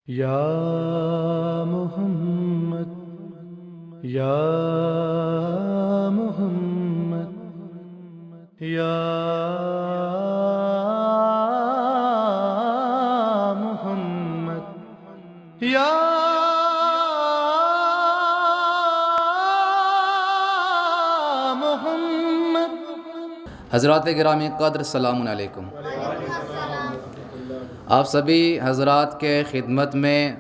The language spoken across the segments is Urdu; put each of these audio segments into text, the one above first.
یا محمد یا محمد یا محمد یا محمد۔ حضرات گرامی قدر، السلام علیکم۔ آپ سبھی حضرات کے خدمت میں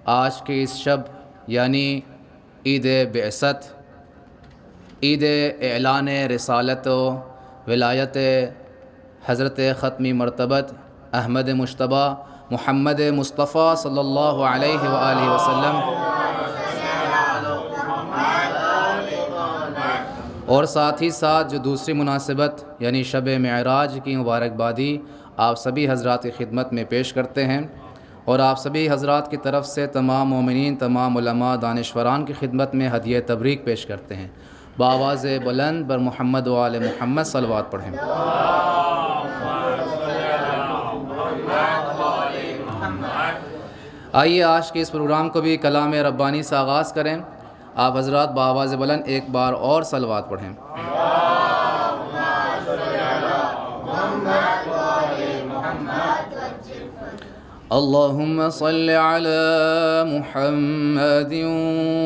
آج کی اس شب یعنی عید بعثت، عید اعلان رسالت و ولایت حضرت ختمی مرتبت احمد مجتبیٰ محمد مصطفیٰ صلی اللہ علیہ وآلہ وسلم اور ساتھ ہی ساتھ جو دوسری مناسبت یعنی شب معراج کی مبارکبادی آپ سبھی حضرات کی خدمت میں پیش کرتے ہیں، اور آپ سبھی حضرات کی طرف سے تمام مومنین، تمام علماء، دانشوران کی خدمت میں ہدیہ تبریک پیش کرتے ہیں۔ بآواز بلند بر محمد و آل محمد صلوات پڑھیں۔ آئیے آج کے اس پروگرام کو بھی کلام ربانی سے آغاز کریں۔ آپ حضرات بآواز بلند ایک بار اور صلوات پڑھیں۔ اللہم صل علی محمد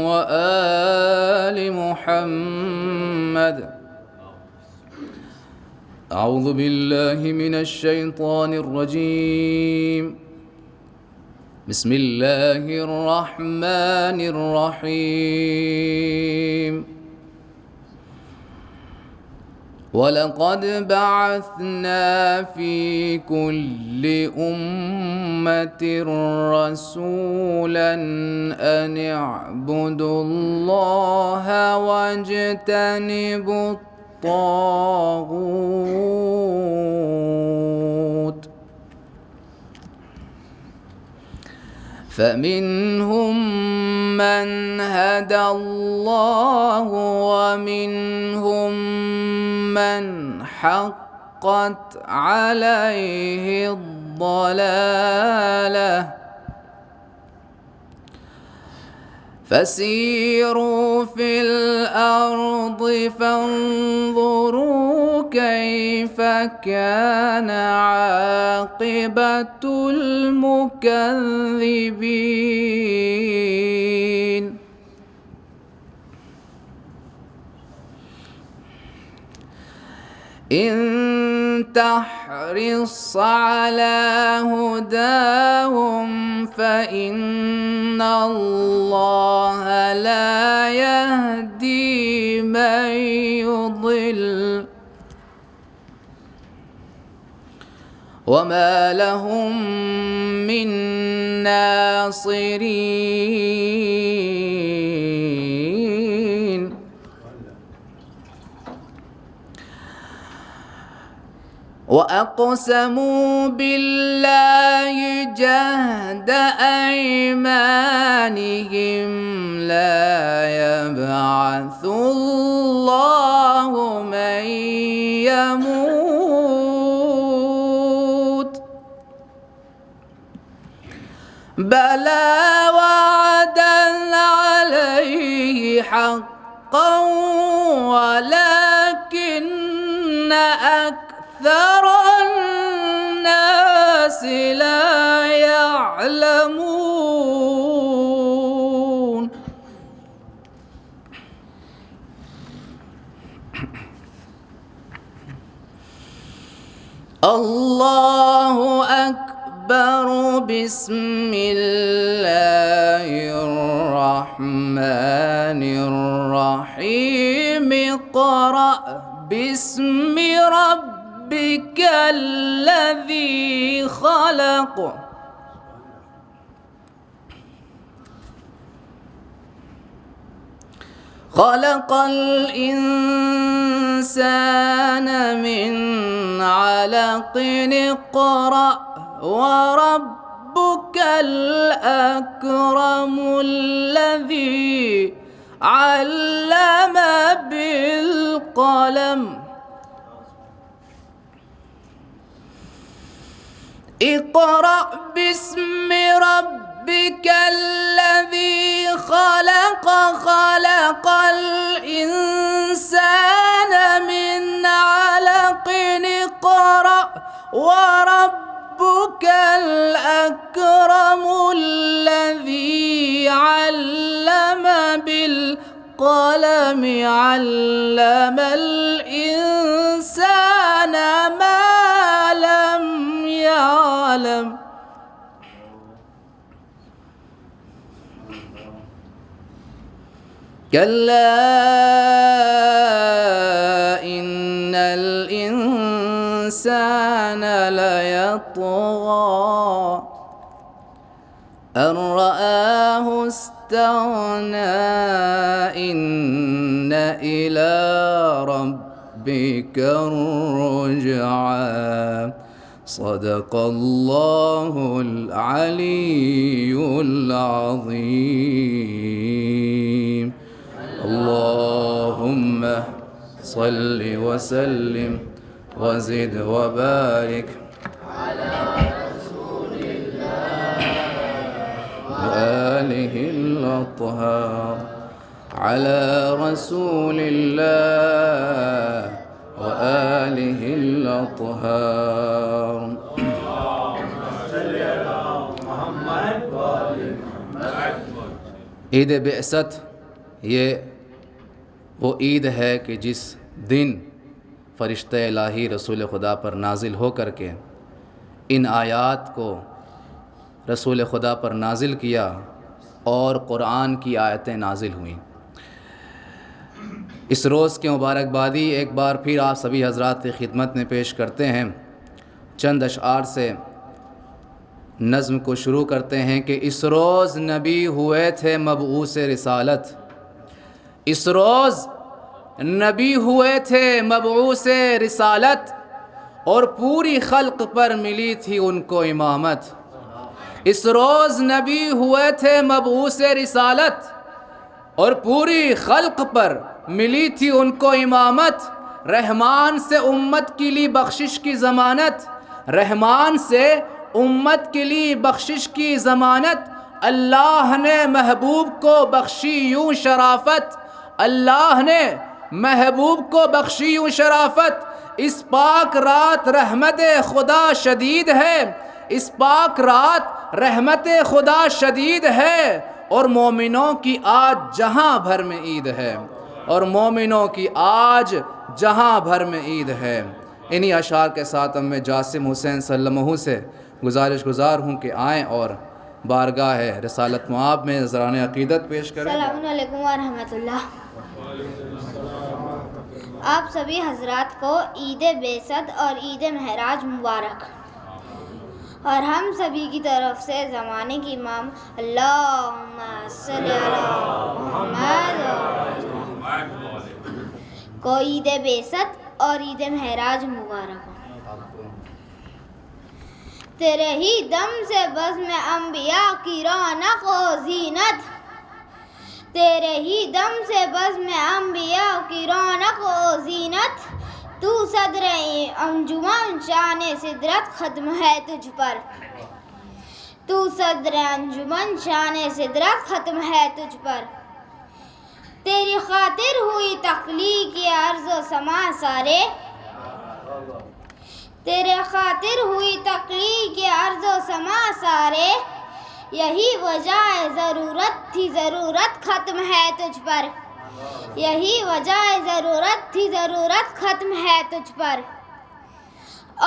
وآل محمد۔ اعوذ باللہ من الشیطان الرجیم، بسم اللہ الرحمن الرحیم۔ وَلَقَدْ بَعَثْنَا فِي كُلِّ أُمَّةٍ رَسُولًا أَنِ اعْبُدُوا اللَّهَ وَاجْتَنِبُوا الطَّاغُوتَ فَمِنْهُمْ مَنْ هَدَى اللَّهُ وَمِنْهُمْ مَنْ حَقَّتْ عَلَيْهِ الضَّلَالَةُ فَسِيرُوا فِي الْأَرْضِ فَانظُرُوا كَيْفَ كَانَ عَاقِبَةُ الْمُكَذِّبِينَ۔ إِن تَحْرِصْ عَلَى هُدَاهُمْ فَإِنَّ اللَّهَ لَا يَهْدِي مَن يُضِلُّ وَمَا لَهُم مِّن نَاصِرِينَ۔ وَأَقْسَمُوا بِاللَّهِ جَهْدَ أَيْمَانِهِمْ لَا يَبْعَثُ اللَّهُ مَن يَمُوتُ بَلَىٰ وَعْدًا عَلَيْهِ حَقًّا وَلَٰكِنَّ أَكْثَرَ النَّاسِ لَا يَعْلَمُونَ۔ اللہ اکبر، بسم اللہ الرحمن الرحیم۔ اقرأ باسم ربک الذی خلق، خلق الإنسان من علق۔ اقرأ وربك الأكرم الذي علم بالقلم، اقرأ باسم ربك الذي خلق خلق الإنسان من علق اقرأ وربك الأكرم الذي علم بالقلم علم الإنسان ما لم يعلم كلا إن الإنسان ليطغى أن رآه استغنى إن إلى ربك الرجعى صدق الله العلي العظيم اللهم صل وسلم وزد وبارك وآله الأطهار على رسول الله وآله الأطهار عید بعثت یہ وہ عید ہے کہ جس دن فرشتہ الہی رسول خدا پر نازل ہو کر کے ان آیات کو رسول خدا پر نازل کیا اور قرآن کی آیتیں نازل ہوئیں۔ اس روز کی مبارکبادی ایک بار پھر آپ سبھی حضرات کی خدمت میں پیش کرتے ہیں۔ چند اشعار سے نظم کو شروع کرتے ہیں کہ اس روز نبی ہوئے تھے مبعوث رسالت، اس روز نبی ہوئے تھے مبعوث رسالت اور پوری خلق پر ملی تھی ان کو امامت۔ اس روز نبی ہوئے تھے مبعوث رسالت اور پوری خلق پر ملی تھی ان کو امامت۔ رحمان سے امت کے لیے بخشش کی ضمانت، رحمان سے امت کے لیے بخشش کی ضمانت، اللہ نے محبوب کو بخشی یوں شرافت، اللہ نے محبوب کو بخشی یوں شرافت۔ اس پاک رات رحمت خدا شدید ہے، اس پاک رات رحمت خدا شدید ہے اور مومنوں کی آج جہاں بھر میں عید ہے، اور مومنوں کی آج جہاں بھر میں عید ہے۔ انہی اشعار کے ساتھ میں جاسم حسین سلمہ سے گزار ہوں کہ آئیں اور بارگاہ رسالت معاب میں نذران عقیدت پیش کریں۔ السلام علیکم ورحمۃ اللہ۔ آپ سبھی حضرات کو عید بعثت اور عید معراج مبارک، اور ہم سبھی کی طرف سے زمانے کی امام اللہم صلی علی محمد کو عید بعثت اور عید معراج مبارک ہو۔ تیرے ہی دم سے بزم انبیاء کی رونق و زینت، تیرے ہی دم سے بزم انبیاء کی رونق و زینت، تو صدر انجمن شان صدرت ختم ہے تجھ پر، تو صدر انجمن شان صدرت ختم ہے تجھ پر۔ تیری خاطر ہوئی تخلیق ارض و سما سارے، تیرے خاطر ہوئی تخلیق ارض و سما سارے، یہی وجہ ضرورت تھی ضرورت ختم ہے تجھ پر، یہی وجہ ضرورت تھی ضرورت ختم ہے تجھ پر۔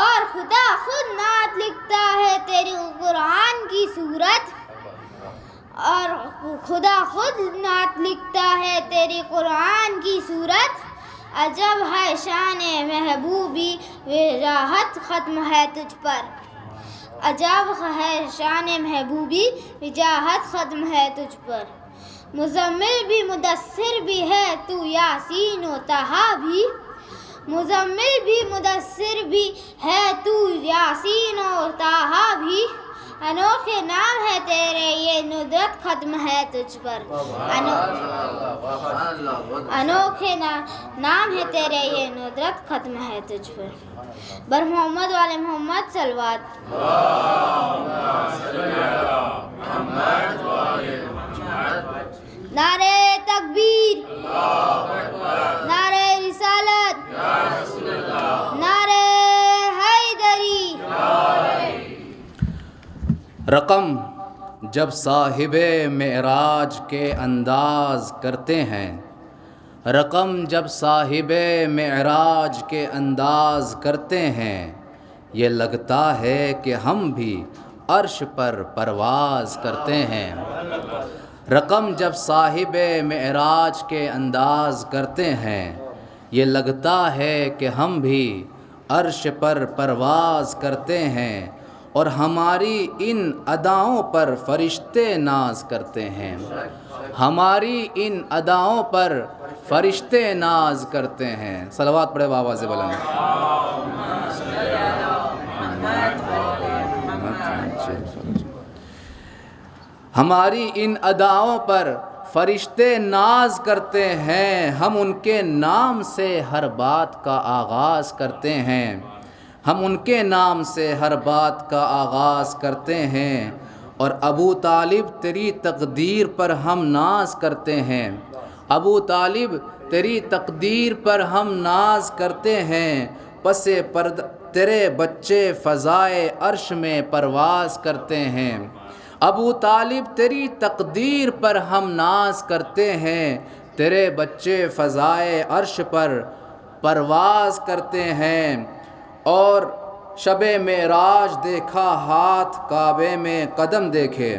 اور خدا خود نعت لکھتا ہے تیری قرآن کی صورت، اور خدا خود نعت لکھتا ہے تیری قرآن کی صورت، عجب ہے شان محبوبی وجاہت ختم ہے تجھ پر، عجب ہے شان محبوبی وجاہت ختم ہے تجھ پر۔ مزمل بھی مدثر بھی ہے تو یاسین و طہا بھی، مزمل بھی مدثر بھی ہے تو یاسین و طہا بھی، انوکھے نام ہے تیرے یہ ندرت ختم ہے تجھ پر انوکھے نام ہے تیرے یہ ندرت ختم ہے تجھ پر بر محمد والے محمد صلوات نعرہ تکبیر نعرہ رسالت نعرہ حیدری رقم جب صاحب معراج کے انداز کرتے ہیں رقم جب صاحب معراج کے انداز کرتے ہیں یہ لگتا ہے کہ ہم بھی عرش پر پرواز کرتے ہیں رقم جب صاحب معراج کے انداز کرتے ہیں یہ لگتا ہے کہ ہم بھی عرش پر پرواز کرتے ہیں اور ہماری ان اداؤں پر فرشتے ناز کرتے ہیں ہماری ان اداؤں پر فرشتے ناز کرتے ہیں صلوات پڑھے بآواز بلند ہماری ان اداؤں پر فرشتے ناز کرتے ہیں ہم ان کے نام سے ہر بات کا آغاز کرتے ہیں ہم ان کے نام سے ہر بات کا آغاز کرتے ہیں اور ابو طالب تیری تقدیر پر ہم ناز کرتے ہیں ابو طالب تیری تقدیر پر ہم ناز کرتے ہیں پس پردہ تیرے بچے فضائے عرش میں پرواز کرتے ہیں ابو طالب تیری تقدیر پر ہم ناز کرتے ہیں تیرے بچے فضائے عرش پر پرواز کرتے ہیں اور شب معراج دیکھا ہاتھ کعبے میں قدم دیکھے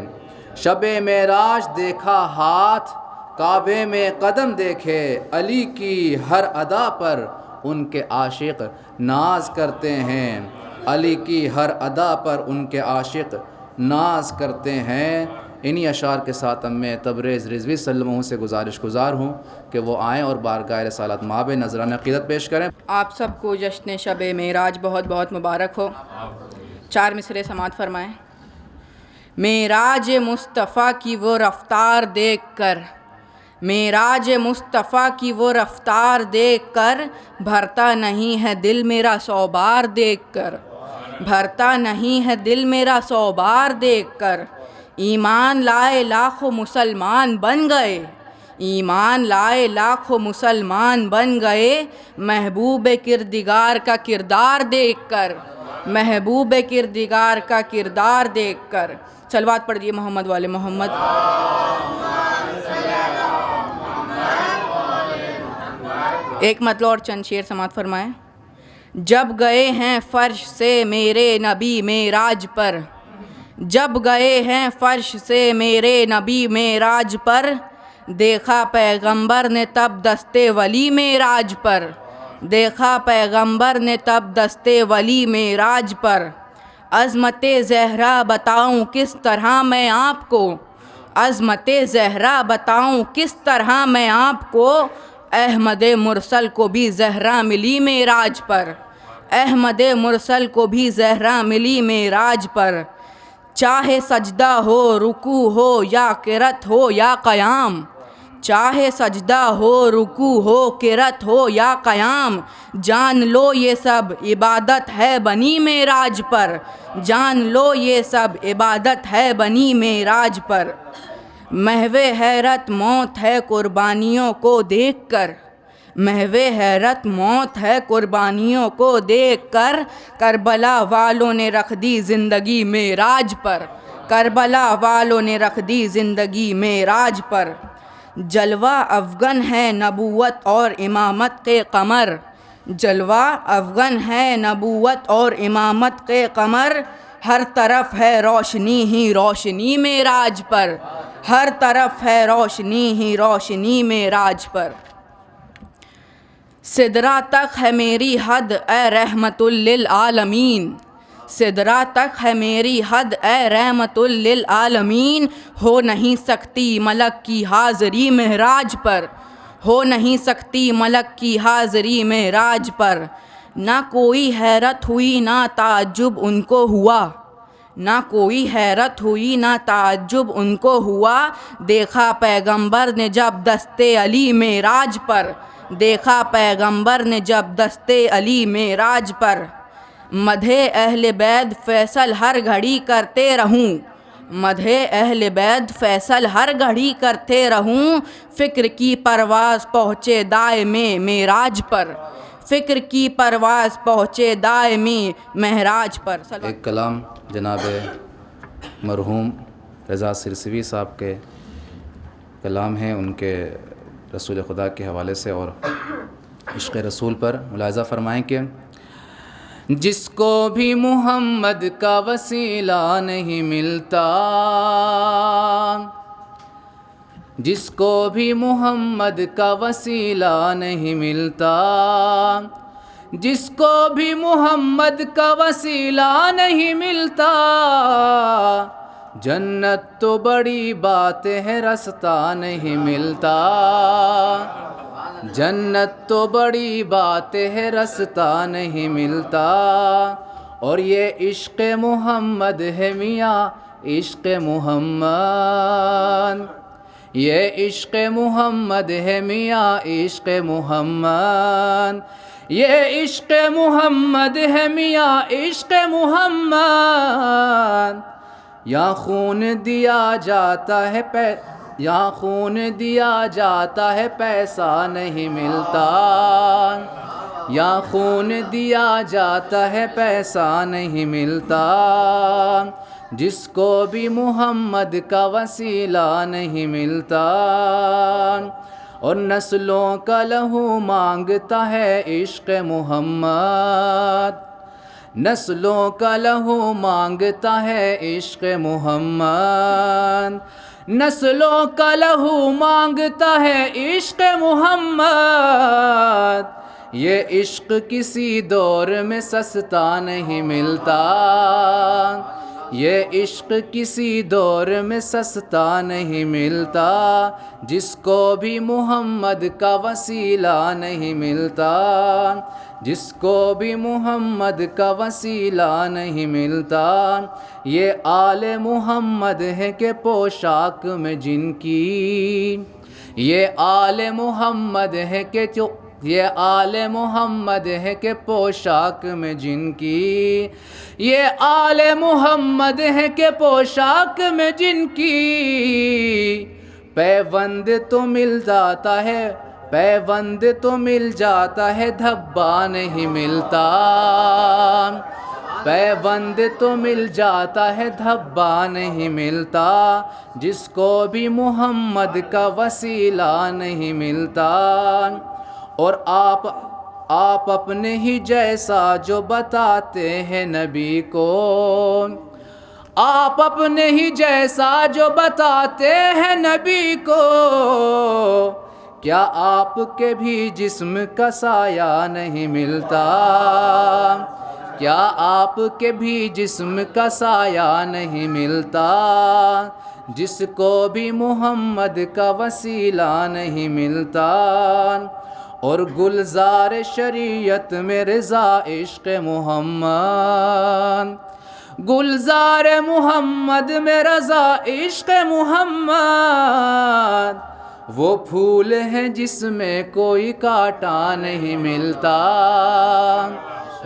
شب معراج دیکھا ہاتھ کعبے میں قدم دیکھے علی کی ہر ادا پر ان کے عاشق ناز کرتے ہیں علی کی ہر ادا پر ان کے عاشق ناز کرتے ہیں انہی اشعار کے ساتھ میں تبریز رضوی صلی اللہ علیہ وسلم سے گزارش گزار ہوں کہ وہ آئیں اور بارگاہ رسالت مآب نذرانہ عقیدت پیش کریں۔ آپ سب کو جشن شب معراج بہت بہت مبارک ہو۔ 4 مصرعے سماعت فرمائیں۔ معراج مصطفیٰ کی وہ رفتار دیکھ کر معراج مصطفیٰ کی وہ رفتار دیکھ کر بھرتا نہیں ہے دل میرا 100 بار دیکھ کر بھرتا نہیں ہے دل میرا 100 بار دیکھ کر ایمان لائے لاکھوں مسلمان بن گئے ایمان لائے لاکھوں مسلمان بن گئے محبوب کردگار کا کردار دیکھ کر محبوب کردگار کا کردار دیکھ کر صلوات پڑھ دیے محمد والے محمد۔ ایک مطلب اور چند شعر سماعت فرمائیں۔ جب گئے ہیں فرش سے میرے نبی معراج پر جب گئے ہیں فرش سے میرے نبی معراج پر دیکھا پیغمبر نے تب دستے ولی معراج پر دیکھا پیغمبر نے تب دستے ولی معراج پر عظمت زہرا بتاؤں کس طرح میں آپ کو عظمت زہرا بتاؤں کس طرح میں آپ کو احمد مرسل کو بھی زہرا ملی معراج پر احمد مرسل کو بھی زہرا ملی معراج پر چاہے سجدہ ہو رکوع ہو یا قرات ہو یا قیام چاہے سجدہ ہو رکوع ہو قرات ہو یا قیام جان لو یہ سب عبادت ہے بنی معراج پر جان لو یہ سب عبادت ہے بنی معراج پر محو حیرت موت ہے قربانیوں کو دیکھ کر محو حیرت موت ہے قربانیوں کو دیکھ کر کربلا والوں نے رکھ دی زندگی معراج پر کربلا والوں نے رکھ دی زندگی معراج پر جلوہ افغن ہے نبوت اور امامت کے قمر جلوہ افغن ہے نبوت اور امامت کے قمر ہر طرف ہے روشنی ہی روشنی معراج پر ہر طرف ہے روشنی ہی روشنی معراج پر سدرہ تک ہے میری حد اے رحمت للعالمین سدرہ تک ہے میری حد اے رحمت للعالمین ہو نہیں سکتی ملک کی حاضری معراج پر ہو نہیں سکتی ملک کی حاضری معراج پر نہ کوئی حیرت ہوئی نہ تعجب ان کو ہوا نہ کوئی حیرت ہوئی نہ تعجب ان کو ہوا، دیکھا پیغمبر نے جب دستے علی معراج پر، دیکھا پیغمبر نے جب دستے علی معراج پر۔ مدحِ اہل بیت فیصل ہر گھڑی کرتے رہوں، مدحِ اہل بیت فیصل ہر گھڑی کرتے رہوں، فکر کی پرواز پہنچے دائمی معراج پر، فکر کی پرواز پہنچے دائمی معراج پر۔ ایک کلام جناب مرحوم رضا سرسوی صاحب کے کلام ہیں، ان کے رسول خدا کے حوالے سے اور عشق رسول پر۔ ملاحظہ فرمائیں کہ جس کو بھی محمد کا وسیلہ نہیں ملتا، جس کو بھی محمد کا وسیلہ نہیں ملتا، جس کو بھی محمد کا وسیلہ نہیں ملتا، جنت تو بڑی بات ہے رستہ نہیں ملتا، جنت تو بڑی بات ہے رستہ نہیں ملتا۔ اور یہ عشق محمد ہے میاں عشق محمد، یہ عشق محمد ہے میاں عشق محمد، یہ عشق محمد ہے میاں عشق محمد۔ یا خون دیا جاتا ہے یا خون دیا جاتا ہے پیسہ نہیں ملتا، یا خون دیا جاتا ہے پیسہ نہیں ملتا، جس کو بھی محمد کا وسیلہ نہیں ملتا۔ اور نسلوں کا لہو مانگتا ہے عشق محمد، نسلوں کا لہو مانگتا ہے عشق محمد، نسلوں کا لہو مانگتا ہے عشق محمد۔ یہ عشق کسی دور میں سستا نہیں ملتا، یہ عشق کسی دور میں سستا نہیں ملتا، جس کو بھی محمد کا وسیلہ نہیں ملتا، جس کو بھی محمد کا وسیلہ نہیں ملتا۔ یہ آل محمد ہے کہ پوشاک میں جن کی، یہ آل محمد ہے کہ یہ آل محمد ہے کہ پوشاک میں جن کی، یہ آل محمد ہے کہ پوشاک میں جن کی، پیوند تو مل جاتا ہے پیوند تو مل جاتا ہے دھبا نہیں ملتا، پیوند تو مل جاتا ہے دھبا نہیں ملتا، جس کو بھی محمد کا وسیلہ نہیں ملتا۔ اور آپ اپنے ہی جیسا جو بتاتے ہیں نبی کو، آپ اپنے ہی جیسا جو بتاتے ہیں نبی کو، کیا آپ کے بھی جسم کا سایہ نہیں ملتا، کیا آپ کے بھی جسم کا سایہ نہیں ملتا، جس کو بھی محمد کا وسیلہ نہیں ملتا۔ اور گلزار شریعت میں رضا عشق محمد، گلزار محمد میں رضا عشق محمد، وہ پھول ہیں جس میں کوئی کانٹا نہیں ملتا،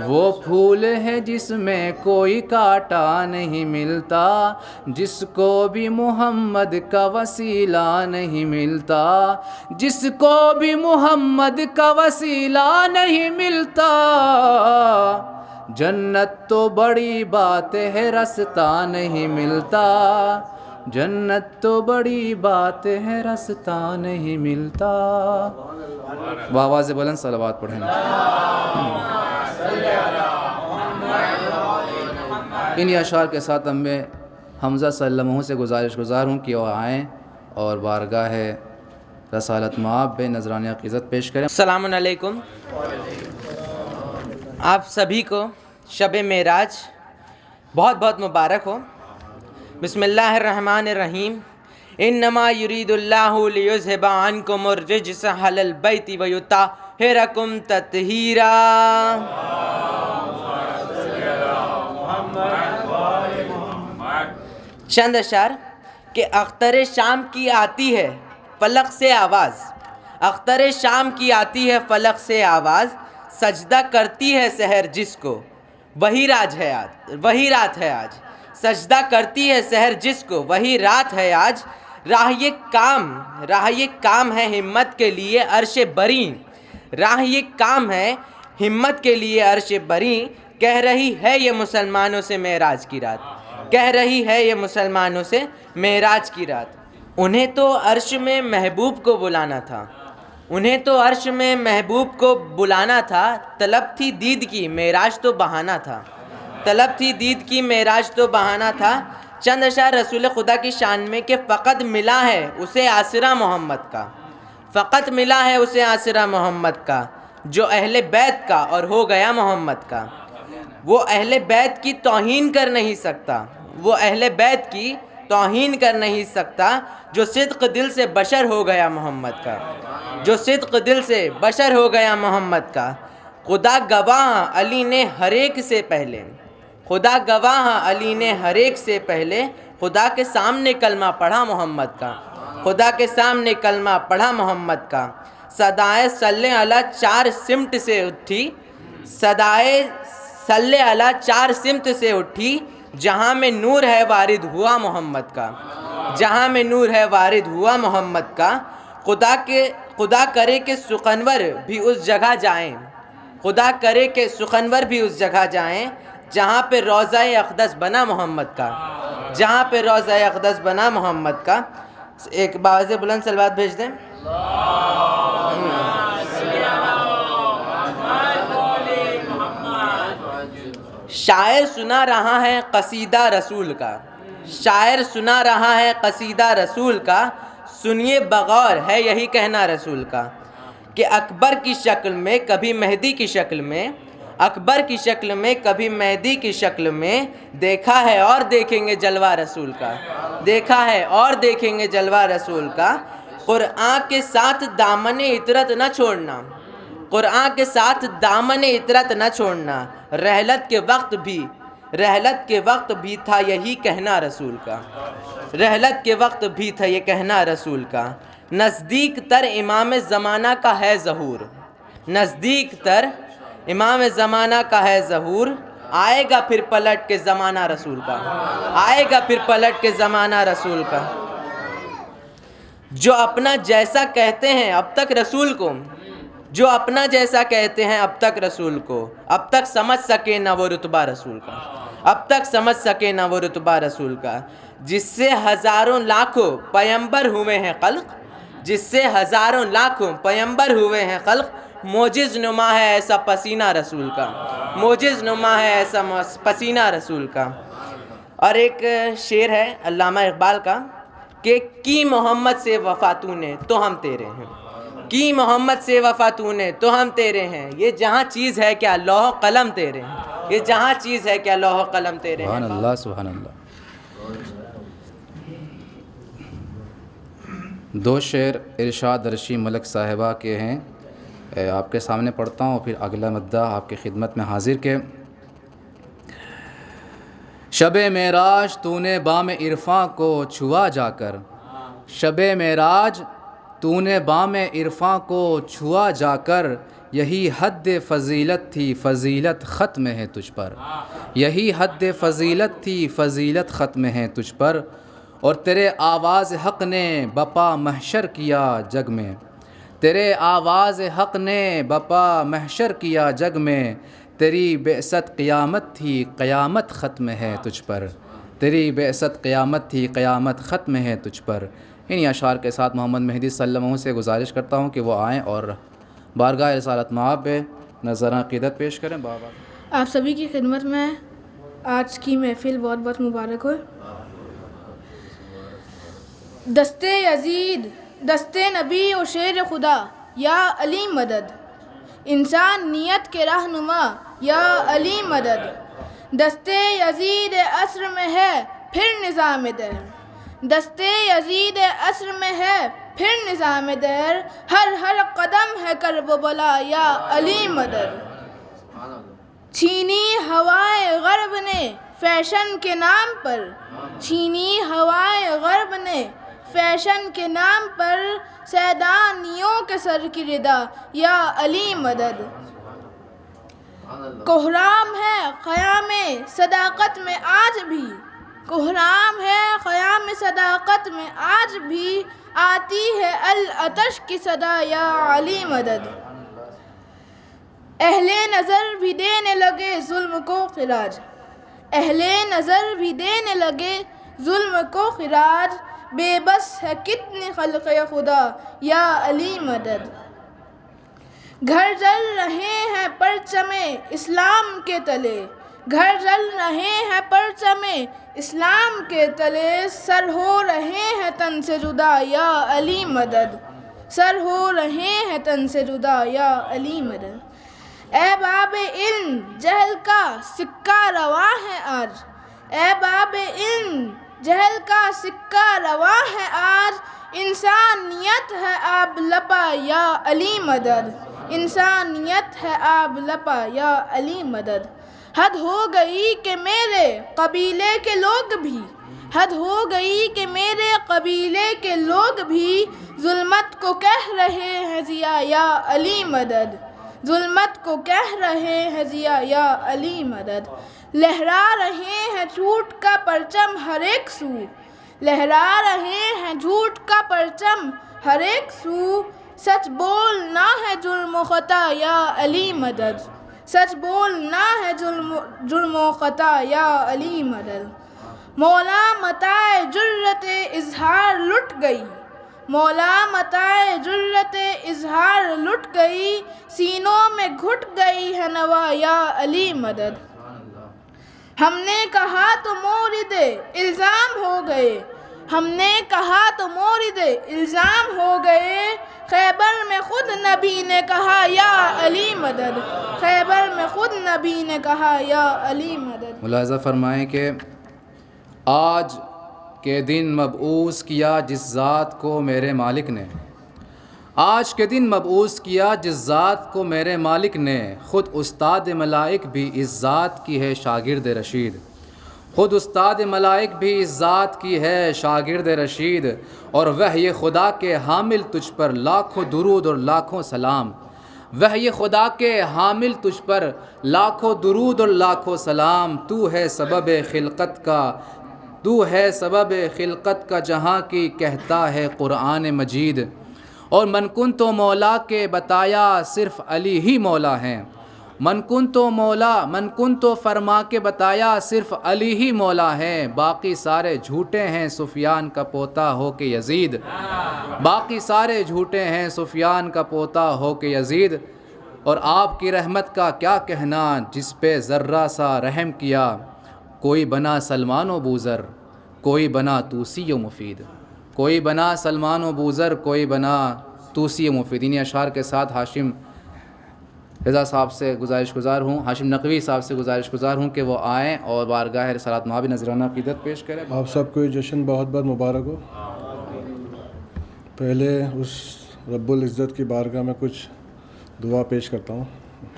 وہ پھول ہے جس میں کوئی کانٹا نہیں ملتا، جس کو بھی محمد کا وسیلہ نہیں ملتا، جس کو بھی محمد کا وسیلہ نہیں ملتا، جنت تو بڑی بات ہے رستہ نہیں ملتا، جنت تو بڑی بات ہے رستہ نہیں ملتا۔ بآواز بلند صلوات پڑھیں۔ ان اشعار کے ساتھ میں حمزہ صلی اللہ علیہ وسلم سے گزار ہوں کہ وہ آئیں اور بارگاہ رسالت مآب بے نذرانہ عقیدت پیش کریں۔ السلام علیکم، آپ سبھی کو شب معراج بہت بہت مبارک ہو۔ بسم اللہ الرحمن الرحیم۔ انما یرید اللہ لیذھب عنکم الرجس اہل البیت ویطہرکم تطہیرا۔ چند اشعار کہ اختر شام کی آتی ہے فلک سے آواز، اختر شام کی آتی ہے فلک سے آواز، سجدہ کرتی ہے سحر جس کو وہی رات ہے آج، سجدہ کرتی ہے سحر جس کو وہی رات ہے آج، راہ یہ کام ہے ہمت کے لیے عرش بری، راہ یہ کام ہے ہمت کے لیے عرش بری، کہہ رہی ہے یہ مسلمانوں سے معراج کی رات، کہہ رہی ہے یہ مسلمانوں سے معراج کی رات۔ انہیں تو عرش میں محبوب کو بلانا تھا، انہیں تو عرش میں محبوب کو بلانا تھا، طلب تھی دید کی معراج تو بہانہ تھا، طلب تھی دید کی معراج تو بہانہ تھا۔ چند اشعار رسول خدا کی شان میں کہ فقط ملا ہے اسے آسرا محمد کا، فقط ملا ہے اسے آسرا محمد کا، جو اہل بیت کا اور ہو گیا محمد کا، وہ اہل بیت کی توہین کر نہیں سکتا، وہ اہل بیت کی توہین کر نہیں سکتا، جو صدق دل سے بشر ہو گیا محمد کا، جو صدق دل سے بشر ہو گیا محمد کا۔ خدا گواہ علی نے ہر ایک سے پہلے، خدا گواہ علی نے ہر ایک سے پہلے، خدا کے سامنے کلمہ پڑھا محمد کا، خدا کے سامنے کلمہ پڑھا محمد کا۔ صدائے صلی علی چار سمت سے اٹھی، صدائے صلی علی چار سمت سے اٹھی، جہاں میں نور ہے وارد ہوا محمد کا، جہاں میں نور ہے وارد ہوا محمد کا۔ خدا کرے کہ سخنور بھی اس جگہ جائیں، خدا کرے کہ سخنور بھی اس جگہ جائیں، جہاں پہ روضہ اقدس بنا محمد کا، جہاں پہ روضہ اقدس بنا محمد کا۔ ایک باعث بلند صلوات بھیج دیں۔ شاعر سنا رہا ہے قصیدہ رسول کا، شاعر سنا رہا ہے قصیدہ رسول کا، سنیے بغور ہے یہی کہنا رسول کا، کہ اکبر کی شکل میں کبھی مہدی کی شکل میں، اکبر کی شکل میں کبھی مہدی کی شکل میں، دیکھا ہے اور دیکھیں گے جلوہ رسول کا، دیکھا ہے اور دیکھیں گے جلوہ رسول کا۔ قرآن کے ساتھ دامن عطرت نہ چھوڑنا، قرآن کے ساتھ دامن عطرت نہ چھوڑنا، رحلت کے وقت بھی تھا یہی کہنا رسول کا، رحلت کے وقت بھی تھا یہ کہنا رسول کا۔ نزدیک تر امام زمانہ کا ہے ظہور، نزدیک تر امام زمانہ کا ہے ظہور، آئے گا پھر پلٹ کے زمانہ رسول کا، آئے گا پھر پلٹ کے زمانہ رسول کا۔ جو اپنا جیسا کہتے ہیں اب تک رسول کو، جو اپنا جیسا کہتے ہیں اب تک رسول کو، اب تک سمجھ سکے نہ وہ رتبہ رسول کا، اب تک سمجھ سکے نہ وہ رتبہ رسول کا۔ جس سے ہزاروں لاکھوں پیمبر ہوئے ہیں خلق، جس سے ہزاروں لاکھوں پیمبر ہوئے ہیں خلق، موجز نما ہے ایسا پسینہ رسول کا، موجز نما ہے ایسا پسینہ رسول کا۔ اور ایک شعر ہے علامہ اقبال کا کہ کی محمد سے وفا تو نے تو ہم تیرے ہیں، کی محمد سے وفا تو نے تو ہم تیرے ہیں، یہ جہاں چیز ہے کیا لوح قلم تیرے ہیں، یہ جہاں چیز ہے کیا لوح قلم تیرے ہیں۔ سبحان اللہ سبحان اللہ۔ دو شعر ارشاد رشی ملک صاحبہ کے ہیں، آپ کے سامنے پڑھتا ہوں، پھر اگلا مدعا آپ کی خدمت میں حاضر کے۔ شب معراج تو نے بام عرفاں کو چھوا جا کر، شب معراج تو نے بام عرفاں کو چھوا جا کر، یہی حد فضیلت تھی فضیلت ختم ہے تجھ پر، یہی حد فضیلت تھی فضیلت ختم ہے تجھ پر، اور تیرے آواز حق نے بپا محشر کیا جگ میں، تیرے آواز حق نے بپا محشر کیا جگ میں، تیری بعثت قیامت تھی قیامت ختم ہے تجھ پر، تیری بعثت قیامت تھی قیامت ختم ہے تجھ پر۔ انہی اشعار کے ساتھ محمد مہدی صلی اللہ علیہ وسلم سے گزارش کرتا ہوں کہ وہ آئیں اور بارگاہ رسالت مآب پہ نظر عقیدت پیش کریں۔ بابا آپ سبھی کی خدمت میں آج کی محفل بہت بہت مبارک ہو۔ دستے یزید دستے نبی و شیر خدا یا علی مدد، انسان نیت کے رہنما یا علی مدد، دستے یزید عصر میں ہے پھر نظام در، دستے یزید عصر میں ہے پھر نظام در، ہر قدم ہے کرب و بلا یا علی مدد۔ چھینی ہوائے غرب نے فیشن کے نام پر چھینی ہوائیں غرب نے، فیشن کے نام پر سیدانیوں کے سر کی ردا، یا علی مدد۔ کوہرام ہے قیام صداقت میں آج بھی، کوہرام ہے قیام صداقت میں آج بھی، آتی ہے العطش کی صدا، یا علی مدد۔ اہل نظر بھی دینے لگے ظلم کو خراج، اہل نظر بھی دینے لگے ظلم کو خراج، بے بس ہے کتنی خلق خدا، یا علی مدد۔ گھر جل رہے ہیں پرچم اسلام کے تلے، گھر جل رہے ہیں پرچم اسلام کے تلے، سر ہو رہے ہیں تن سے جدا، یا علی مدد، سر ہو رہے ہیں تن سے جدا، یا علی مدد۔ اے باب علم جہل کا سکہ رواں ہے آج، اے باب علم جہل کا سکہ رواں ہے آج، انسانیت ہے آب لپا، یا علی مدد، انسانیت ہے آب لپا، یا علی مدد۔ حد ہو گئی کہ میرے قبیلے کے لوگ بھی، حد ہو گئی کہ میرے قبیلے کے لوگ بھی، ظلمت کو کہہ رہے ہیں ضیا، یا علی مدد، ظلمت کو کہہ رہے ہیں ضیا، یا علی مدد۔ لہرا رہے ہیں جھوٹ کا پرچم ہر ایک سو، لہرا رہے ہیں جھوٹ کا پرچم ہر ایک سو، سچ بولنا ہے جرم و خطا، یا علی مدد، سچ بولنا ہے جرم و خطا، یا علی مدد۔ مولا متاع جرت اظہار لٹ گئی، مولا متاع جرت اظہار لٹ گئی، سینوں میں گھٹ گئی ہے نوا، یا علی مدد۔ ہم نے کہا تو مورد الزام ہو گئے، ہم نے کہا تو مورد الزام ہو گئے، خیبر میں خود نبی نے کہا، یا علی مدد، خیبر میں خود نبی نے کہا، یا علی مدد۔ ملاحظہ فرمائیں کہ آج کے دن مبعوث کیا جس ذات کو میرے مالک نے، آج کے دن مبعوث کیا جس ذات کو میرے مالک نے، خود استاد ملائک بھی اس ذات کی ہے شاگرد رشید، خود استاد ملائک بھی اس ذات کی ہے شاگرد رشید، اور وحی خدا کے حامل تجھ پر لاکھوں درود اور لاکھوں سلام، وحی خدا کے حامل تجھ پر لاکھوں درود اور لاکھوں سلام، تو ہے سبب خلقت کا، تو ہے سبب خلقت کا جہاں کی کہتا ہے قرآن مجید، اور من کن تو مولا کے بتایا صرف علی ہی مولا ہیں، من کن تو مولا، من کن تو فرما کے بتایا صرف علی ہی مولا ہیں، باقی سارے جھوٹے ہیں سفیان کا پوتا ہو کے یزید، باقی سارے جھوٹے ہیں سفیان کا پوتا ہو کے یزید، اور آپ کی رحمت کا کیا کہنا جس پہ ذرہ سا رحم کیا، کوئی بنا سلمان و بوذر، کوئی بنا توسی و مفید، کوئی بنا سلمان و بوذر، کوئی بنا توسی و مفید۔ انہی اشعار کے ساتھ ہاشم رضا صاحب سے گزارش گزار ہوں، ہاشم نقوی صاحب سے گزارش گزار ہوں کہ وہ آئیں اور بارگاہ رسالت مآب نذرانہ عقیدت پیش کریں۔ آپ سب کو یہ جشن بہت بہت مبارک ہو۔ پہلے اس رب العزت کی بارگاہ میں کچھ دعا پیش کرتا ہوں،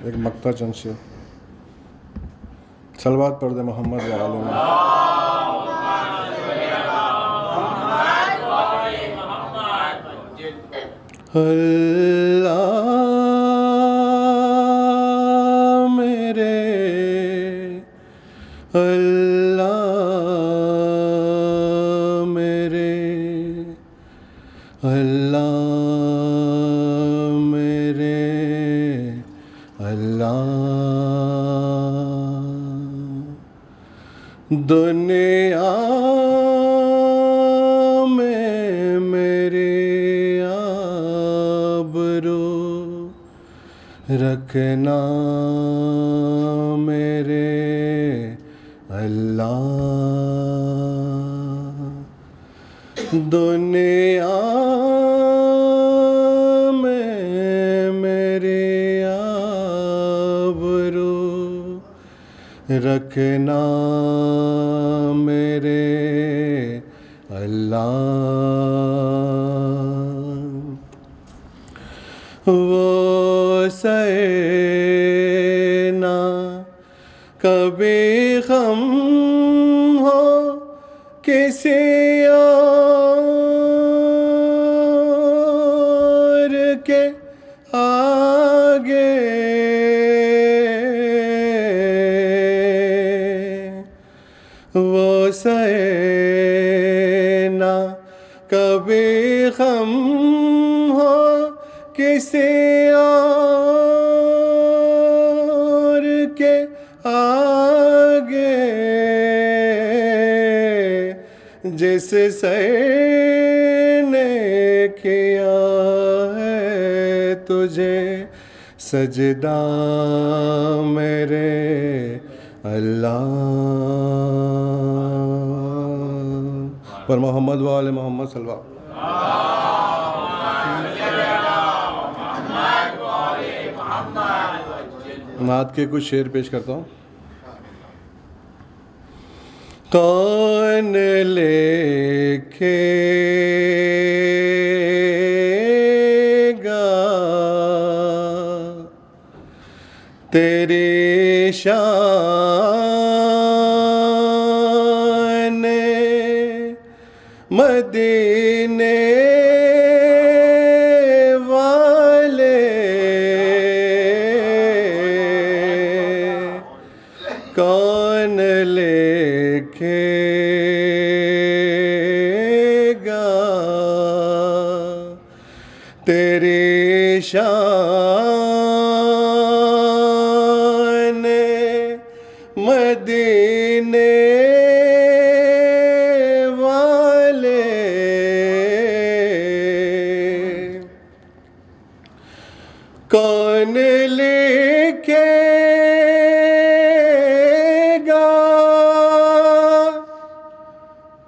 ایک مقطع چند سے صلوات پڑھ دے محمد و آل محمد۔ اللہ میرے، اللہ میرے، اللہ میرے، اللہ دنیا میں میرے آبرو رکھنا میرے اللہ، دنیا میں میرے آبرو رکھنا میرے اللہ، وہ سہے نہ کبھی غم کبھی غم ہو کسی اور کے آگے، جس سر نے کیا ہے تجھے سجدہ میرے اللہ، پر محمد و آل محمد صلی اللہ علیہ وسلم۔ نعت کے کچھ شعر پیش کرتا ہوں۔ کون لکھے گا تیری شان، مدینے والے کون لکھے گا تیری شان، مدینے والے کون لکھے گا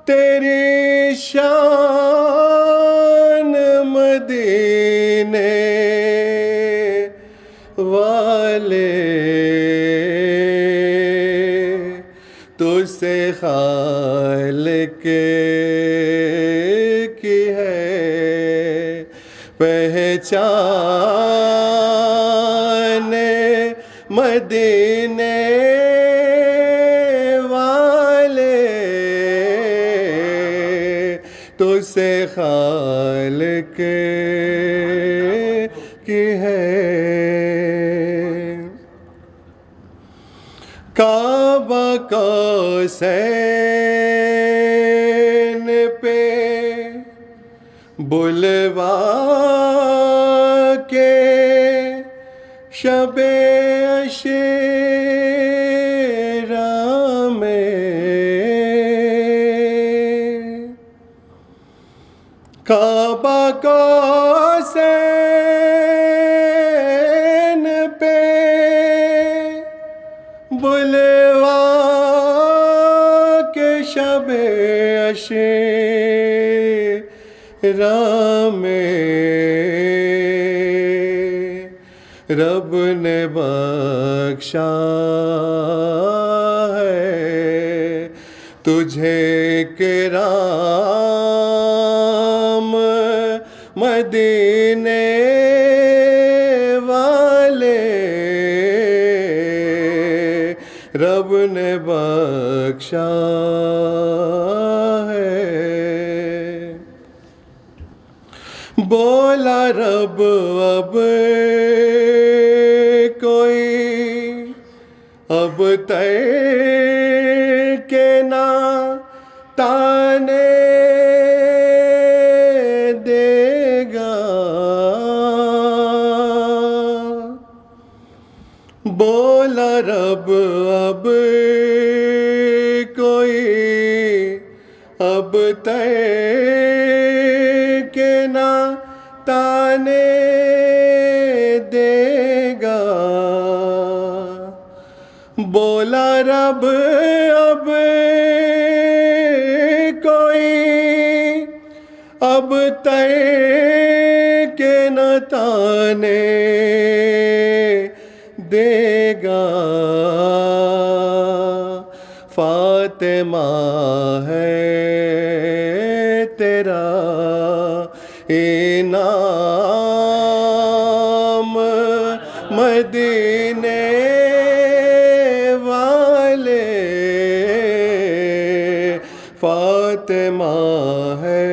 تیری شان، مدینے والے تجھ سے خالق کی ہے پہچان، مدینے والے تجھ سے خالق کی ہے۔ کعبہ قوسین پہ بلوا کے شب عشیرہ میں، کعبہ قوسین پہ بلوا کے شب عشیرہ میں رب نے بخشا ہے تجھے کرام، مدینے والے رب نے بخشا ہے۔ بولا رب اب کوئی اب ترک نہ تانے دے گا، بولا رب اب کوئی اب ترک نہ تانے دے گا، بولا رب اب کوئی اب ترک نہ تانے دے گا، فاطمہ ہے تیرا انعام، مدینے والے فاطمہ ہے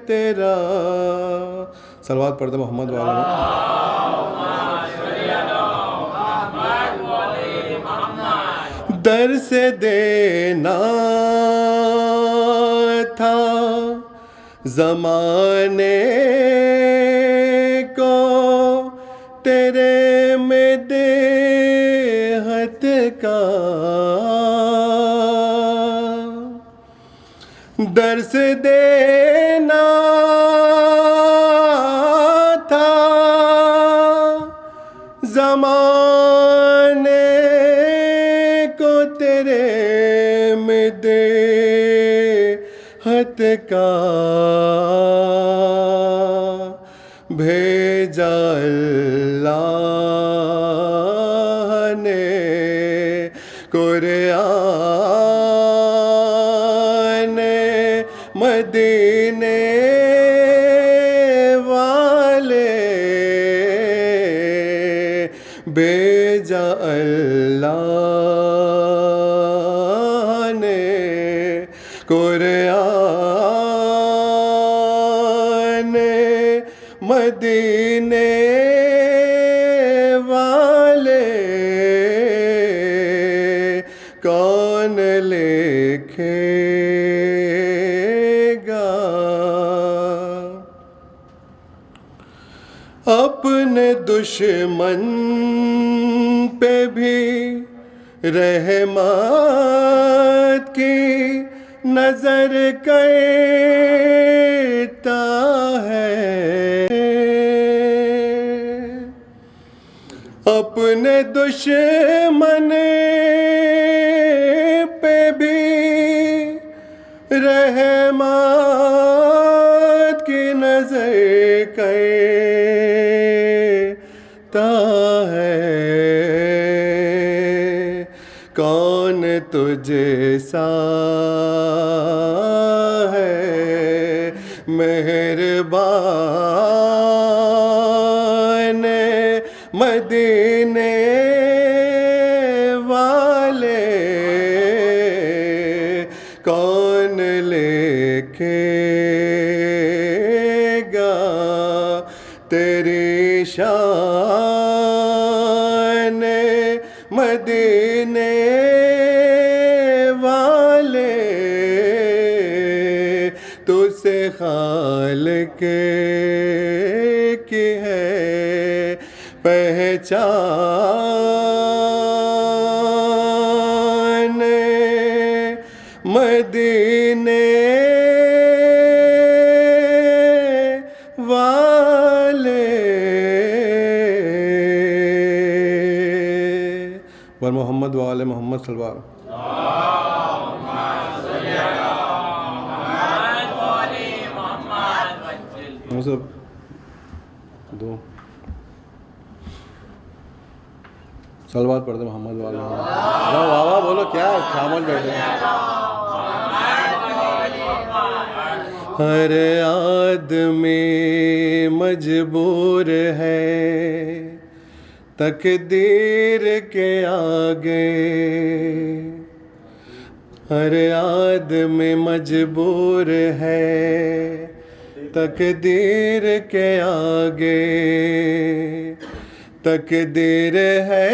تیرا۔ صلوات پڑھتے محمد والا۔ در سے دینا تھا زمانے کو تیرے میں دیہت کا درس دینا تھا زمانے کو تیرے میں دیہت کا بھیجا اللہ نے قرآن مدینے والے بھیجا اللہ نے قرآن مدینے والے کون لکھے گا اپنے دشمن پہ بھی رحمت کی نظر کرتا ہے اپنے دشمن پہ بھی رحمت کی نظر کرتا ہے کون تجھ سا ہے مہربان مدینے والے کون لکھے گا تیری شان مدینے والے تجھ سے خالق کی ہے پہچان مدینے والے پر محمد وآل محمد صلی اللہ علیہ وسلم سب دو سلوات پڑھتے محمد والے واہ واہ بولو کیا خاموش بیٹھے ہر آدمی مجبور ہے تقدیر کے آگے ہر آدمی مجبور ہے تقدیر کے آگے تقدیر ہے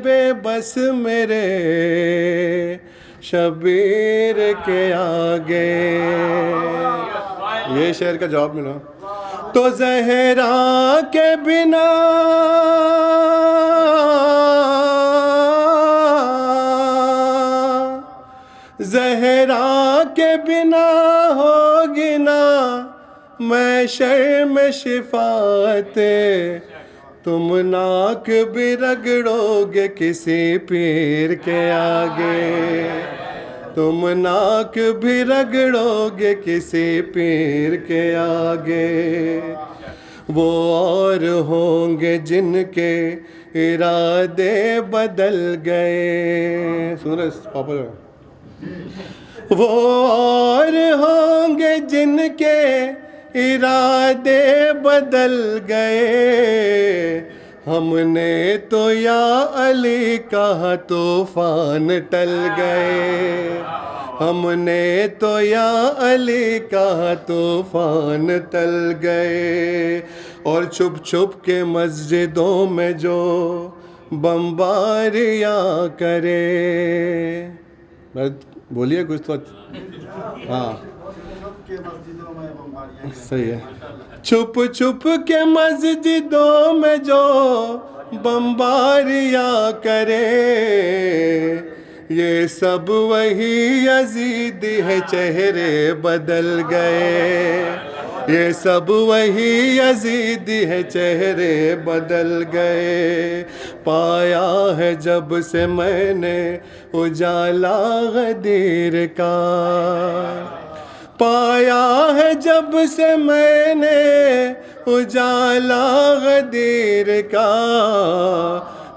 بے بس میرے شبیر کے آگے یہ شعر کا جواب ملا تو زہرا کے بنا زہرا کے بنا ہوگی نا میں شرم شفاعت تم ناک بھی رگڑو گے کسی پیر کے آگے تم ناک بھی رگڑو گے کسی پیر کے آگے وہ اور ہوں گے جن کے ارادے بدل گئے سورج پاپا وہ اور ہوں گے جن کے ارادے بدل گئے ہم نے تو یا علی کہا طوفان ٹل گئے ہم نے تو یا علی کہا طوفان ٹل گئے اور چھپ چھپ کے مسجدوں میں جو بمباریاں کرے بولیے کچھ تو. ہاں صحیح ہے. چھپ چھپ کے مسجدوں میں جو بمباریاں کرے یہ سب وہی یزید ہے چہرے بدل گئے. یہ سب وہی یزید ہے چہرے بدل گئے. پایا ہے جب سے میں نے اجالا غدیر کا. پایا ہے جب سے میں نے اجالا غدیر کا.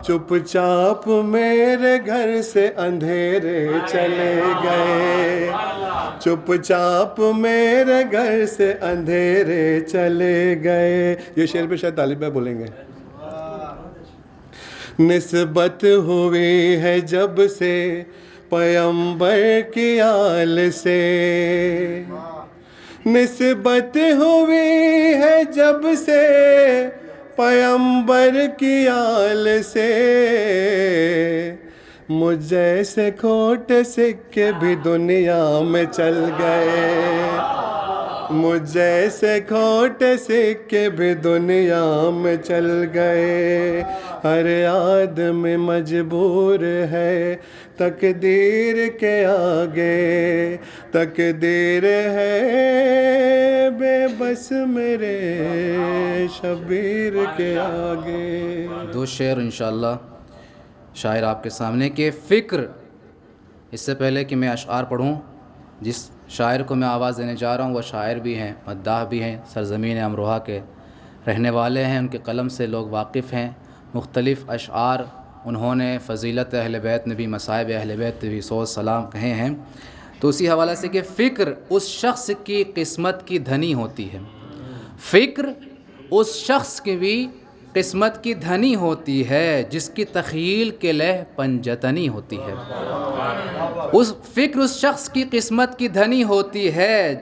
چپ چاپ میرے گھر سے اندھیرے چلے گئے. چپ چاپ میرے گھر سے اندھیرے چلے گئے. یہ شعر پہ شاید طالب بھائی بولیں گے. نسبت ہوئی ہے جب سے پیغمبر کی آل سے. نسبت ہوئی ہے جب سے پیغمبر کی آل سے. مجھ جیسے کھوٹے سکے بھی دنیا میں چل گئے. مجھ جیسے کھوٹے سکے بھی دنیا میں چل گئے. ہر آدمی مجبور ہے تقدیر کے آگے. تقدیر ہے بے بس میرے شبیر کے آگے. 2 شعر انشاءاللہ شاعر آپ کے سامنے کے فکر. اس سے پہلے کہ میں اشعار پڑھوں، جس شاعر کو میں آواز دینے جا رہا ہوں وہ شاعر بھی ہیں، مداح بھی ہیں، سرزمین امروہہ کے رہنے والے ہیں. ان کے قلم سے لوگ واقف ہیں. مختلف اشعار انہوں نے فضیلت اہل بیت نبی، مصائب اہل بیت نبی صلی اللہ علیہ وسلم کہے ہیں. تو اسی حوالے سے کہ فکر اس شخص کی قسمت کی دھنی ہوتی ہے. فکر اس شخص کی بھی قسمت کی دھنی ہوتی ہے جس کی تخیل کے لہ پنجتنی ہوتی ہے. اس فکر اس شخص کی قسمت کی دھنی ہوتی ہے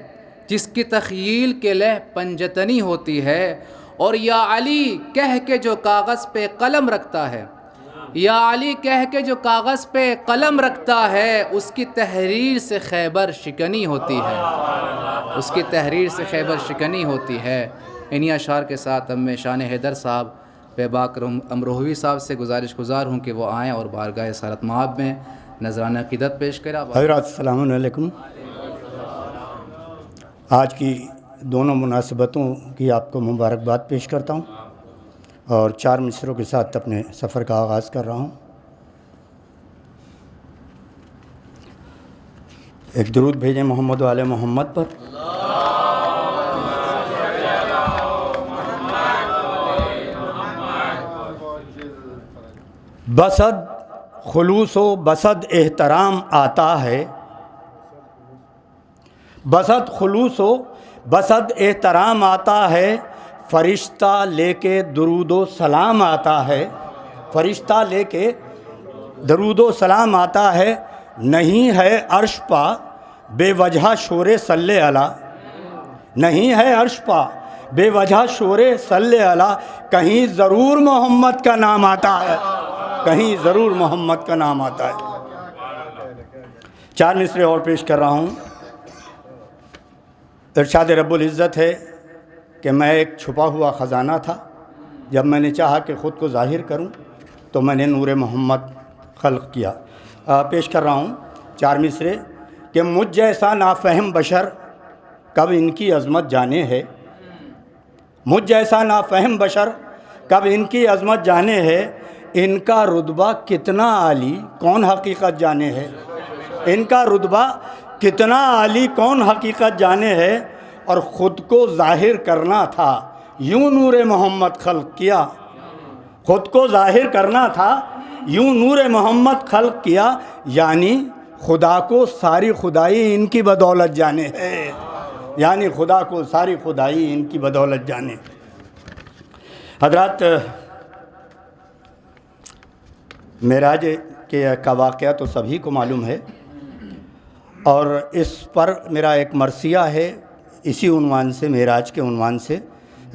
جس کی تخیل کے لہ پنجتنی ہوتی ہے. اور یا علی کہہ کے جو کاغذ پہ قلم رکھتا ہے، یا علی کہہ کے جو کاغذ پہ قلم رکھتا ہے اس کی تحریر سے خیبر شکنی ہوتی ہے. اس کی تحریر سے خیبر شکنی ہوتی ہے. انہی اشعار کے ساتھ اب میں شان حیدر صاحب بے باک امروہوی صاحب سے گزارش گزار ہوں کہ وہ آئیں اور بارگاہ سارت مآب میں نذرانہ عقیدت پیش کریں. حضرات السلام علیکم. آج کی دونوں مناسبتوں کی آپ کو مبارکباد پیش کرتا ہوں اور 4 مصروں کے ساتھ اپنے سفر کا آغاز کر رہا ہوں. ایک درود بھیجیں محمد و آل محمد پر. بسد خلوص و بسد احترام آتا ہے. بسد خلوص و بسد احترام آتا ہے. فرشتہ لے کے درود و سلام آتا ہے. فرشتہ لے کے درود و سلام آتا ہے. نہیں ہے عرش پا بے وجہ شور صلی علی. نہیں ہے عرش پا بے وجہ شور صلی علی. کہیں ضرور محمد کا نام آتا ہے. کہیں ضرور محمد کا نام آتا ہے. 4 مصرے اور پیش کر رہا ہوں. ارشاد رب العزت ہے کہ میں ایک چھپا ہوا خزانہ تھا. جب میں نے چاہا کہ خود کو ظاہر کروں تو میں نے نور محمد خلق کیا. پیش کر رہا ہوں 4 مصرے کہ مجھ جیسا نافہم بشر کب ان کی عظمت جانے ہے. مجھ جیسا نافہم بشر کب ان کی عظمت جانے ہے. ان کا رتبہ کتنا عالی کون حقیقت جانے ہے. ان کا رتبہ کتنا عالی کون حقیقت جانے ہے. اور خود کو ظاہر کرنا تھا یوں نور محمد خلق کیا. خود کو ظاہر کرنا تھا یوں نور محمد خلق کیا. یعنی خدا کو ساری خدائی ان کی بدولت جانے ہے. یعنی خدا کو ساری خدائی ان کی بدولت جانے. حضرات معراج کا واقعہ تو سبھی کو معلوم ہے اور اس پر میرا ایک مرثیہ ہے اسی عنوان سے، معراج کے عنوان سے.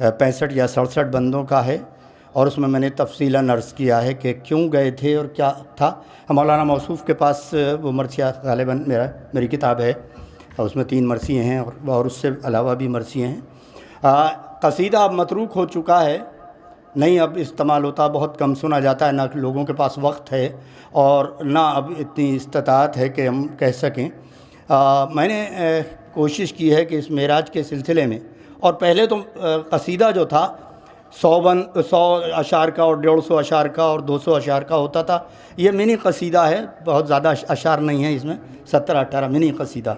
65 یا 67 بندوں کا ہے اور اس میں میں نے تفصیلاً عرض کیا ہے کہ کیوں گئے تھے اور کیا تھا. مولانا موصوف کے پاس وہ مرثیات غالباً میری کتاب ہے اور اس میں 3 مرثیے ہیں اور اس سے علاوہ بھی مرثیے ہیں. قصیدہ اب متروک ہو چکا ہے, نہیں اب استعمال ہوتا, بہت کم سنا جاتا ہے, نہ لوگوں کے پاس وقت ہے اور نہ اب اتنی استطاعت ہے کہ ہم کہہ سکیں. میں نے کوشش کی ہے کہ اس معراج کے سلسلے میں, اور پہلے تو قصیدہ جو تھا 100 اشعار کا اور 150 اشعار کا اور 200 اشعار کا ہوتا تھا. یہ منی قصیدہ ہے, بہت زیادہ اشعار نہیں ہیں اس میں, 17-18 منی قصیدہ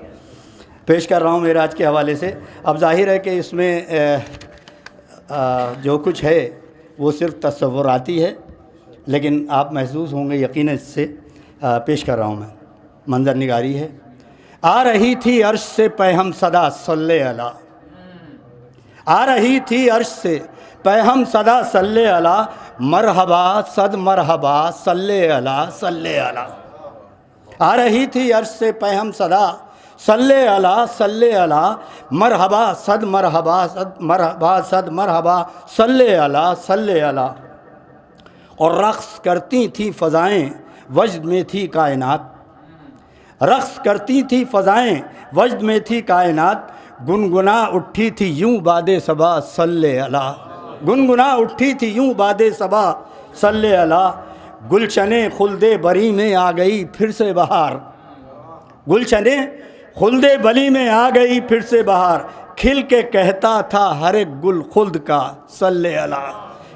پیش کر رہا ہوں معراج کے حوالے سے. اب ظاہر ہے کہ اس میں جو کچھ ہے وہ صرف تصوراتی ہے, لیکن آپ محظوظ ہوں گے یقیناً اس سے. پیش کر رہا ہوں میں, منظر نگاری ہے. آ رہی تھی عرش سے پیہم صدا صلی اللہ, آ رہی تھی عرش سے پیہم صدا صلی اللہ, مرحبا صد مرحبا صلی اللہ صلی اللہ. آ رہی تھی عرش سے پیہم صدا صلی اللہ صلی اللہ, مرحبا صد مرحبا صد مرحبا صد مرحبا صلی اللہ صلی اللہ. اور رقص کرتی تھی فضائیں وجد میں تھی کائنات, رقص کرتی تھی فضائیں وجد میں تھی کائنات, گنگنا اٹھی تھی یوں باد صبا صلی اللہ, گنگنا اٹھی تھی یوں باد صبا صلی اللہ. گلشن خلد بری میں آ گئی پھر سے بہار, گلشن خلد بلی میں آ گئی پھر سے بہار, کھل کے کہتا تھا ہر ایک گل خلد کا صلی اللہ,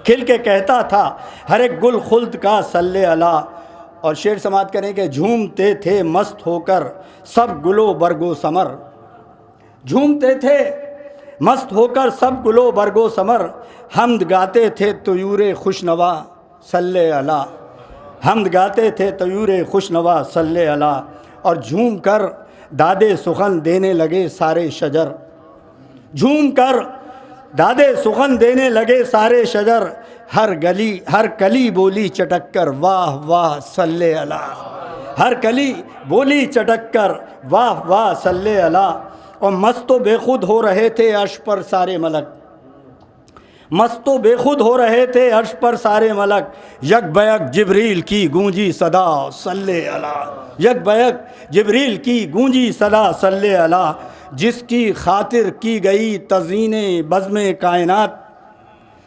کھل کے کہتا تھا ہر ایک گل خلد کا صلی اللہ. اور شعر سماعت کریں کہ جھومتے تھے مست ہو کر سب گلو برگو ثمر, جھومتے تھے مست ہو کر سب گلو برگو ثمر, حمد گاتے تھے طیور خوشنوا صلی اللہ, حمد گاتے تھے طیور خوشنوا صلی اللہ. اور جھوم کر دادے سخن دینے لگے سارے شجر, جھوم کر دادے سخن دینے لگے سارے شجر, ہر گلی ہر کلی بولی چٹک کر واہ واہ صلی اللہ, ہر کلی بولی چٹک کر واہ واہ صلی اللہ. اور مست و بے خود ہو رہے تھے عرش پر سارے ملک, مست و بے خود ہو رہے تھے عرش پر سارے ملک, یک بیک جبریل کی گونجی صدا صلی اللہ, یک بیک جبریل کی گونجی صدا صلی اللہ. جس کی خاطر کی گئی تزئین بزم کائنات,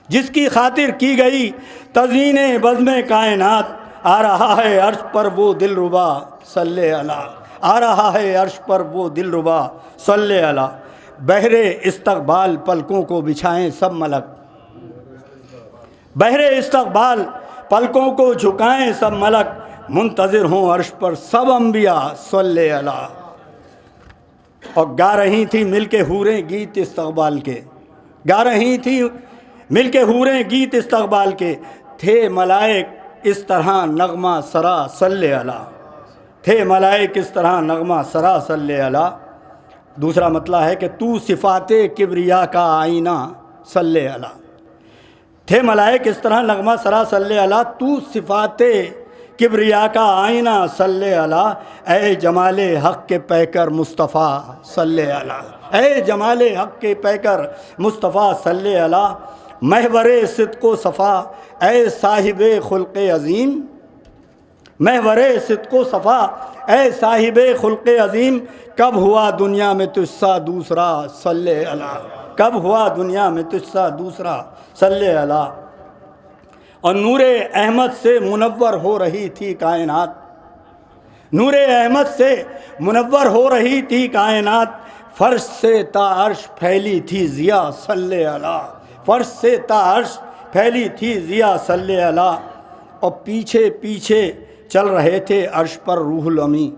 جس کی خاطر کی گئی تزئین بزم کائنات, آ رہا ہے عرش پر وہ دل ربا صلی اللہ, آ رہا ہے عرش پر وہ دل ربا صلی اللہ. بہر استقبال پلکوں کو بچھائیں سب ملک, بہر استقبال پلکوں کو جھکائیں سب ملک, منتظر ہوں عرش پر سب انبیاء صلی اللہ. اور گا رہی تھی مل کے حوریں گیت استقبال کے, گا رہی تھی مل کے حوریں گیت استقبال کے, تھے ملائک اس طرح نغمہ سرا صلی اللہ, تھے ملائک اس طرح نغمہ سرا صلی اللہ. دوسرا مطلب ہے کہ تو صفات کبریا کا آئینہ صلی اللہ, تھے ملائک اس طرح نغمہ سرا صلی اللہ, تو صفات کبریا کا آئینہ صلی اللہ. اے جمال حق کے پیکر مصطفیٰ صلی اللہ, اے جمال حق کے پیکر مصطفیٰ صلی اللہ. محور صدق و صفا اے صاحب خلق عظیم, محور صدق و صفا اے صاحب خلق عظیم. کب ہوا دنیا میں تجھ سا دوسرا صلی اللہ, کب ہوا دنیا میں تجھ سا دوسرا صلی اللہ. اور نور احمد سے منور ہو رہی تھی کائنات, نور احمد سے منور ہو رہی تھی کائنات. فرش سے تا عرش پھیلی تھی ضیا صلی اللہ, فرش سے تا عرش پھیلی تھی ضیا صلی اللہ. اور پیچھے پیچھے چل رہے تھے عرش پر روح الامی,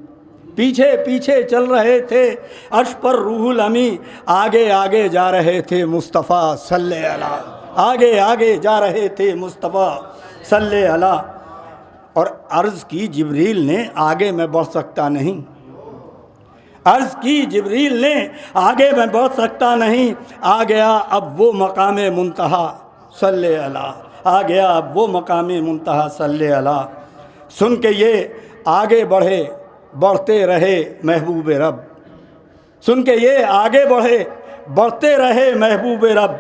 پیچھے پیچھے چل رہے تھے عرش پر روح الامی. آگے آگے جا رہے تھے مصطفیٰ صلی اللہ, آگے آگے جا رہے تھے مصطفیٰ صلی اللہ. اور عرض کی جبریل نے آگے میں بڑھ سکتا نہیں, عرض کی جبریل نے آگے میں بڑھ سکتا نہیں. آ گیا اب وہ مقام منتہا صلی اللہ, آ گیا اب وہ مقام منتہا صلی اللہ. سن کے یہ آگے بڑھے بڑھتے رہے محبوب رب, سن کے یہ آگے بڑھے بڑھتے رہے محبوب رب.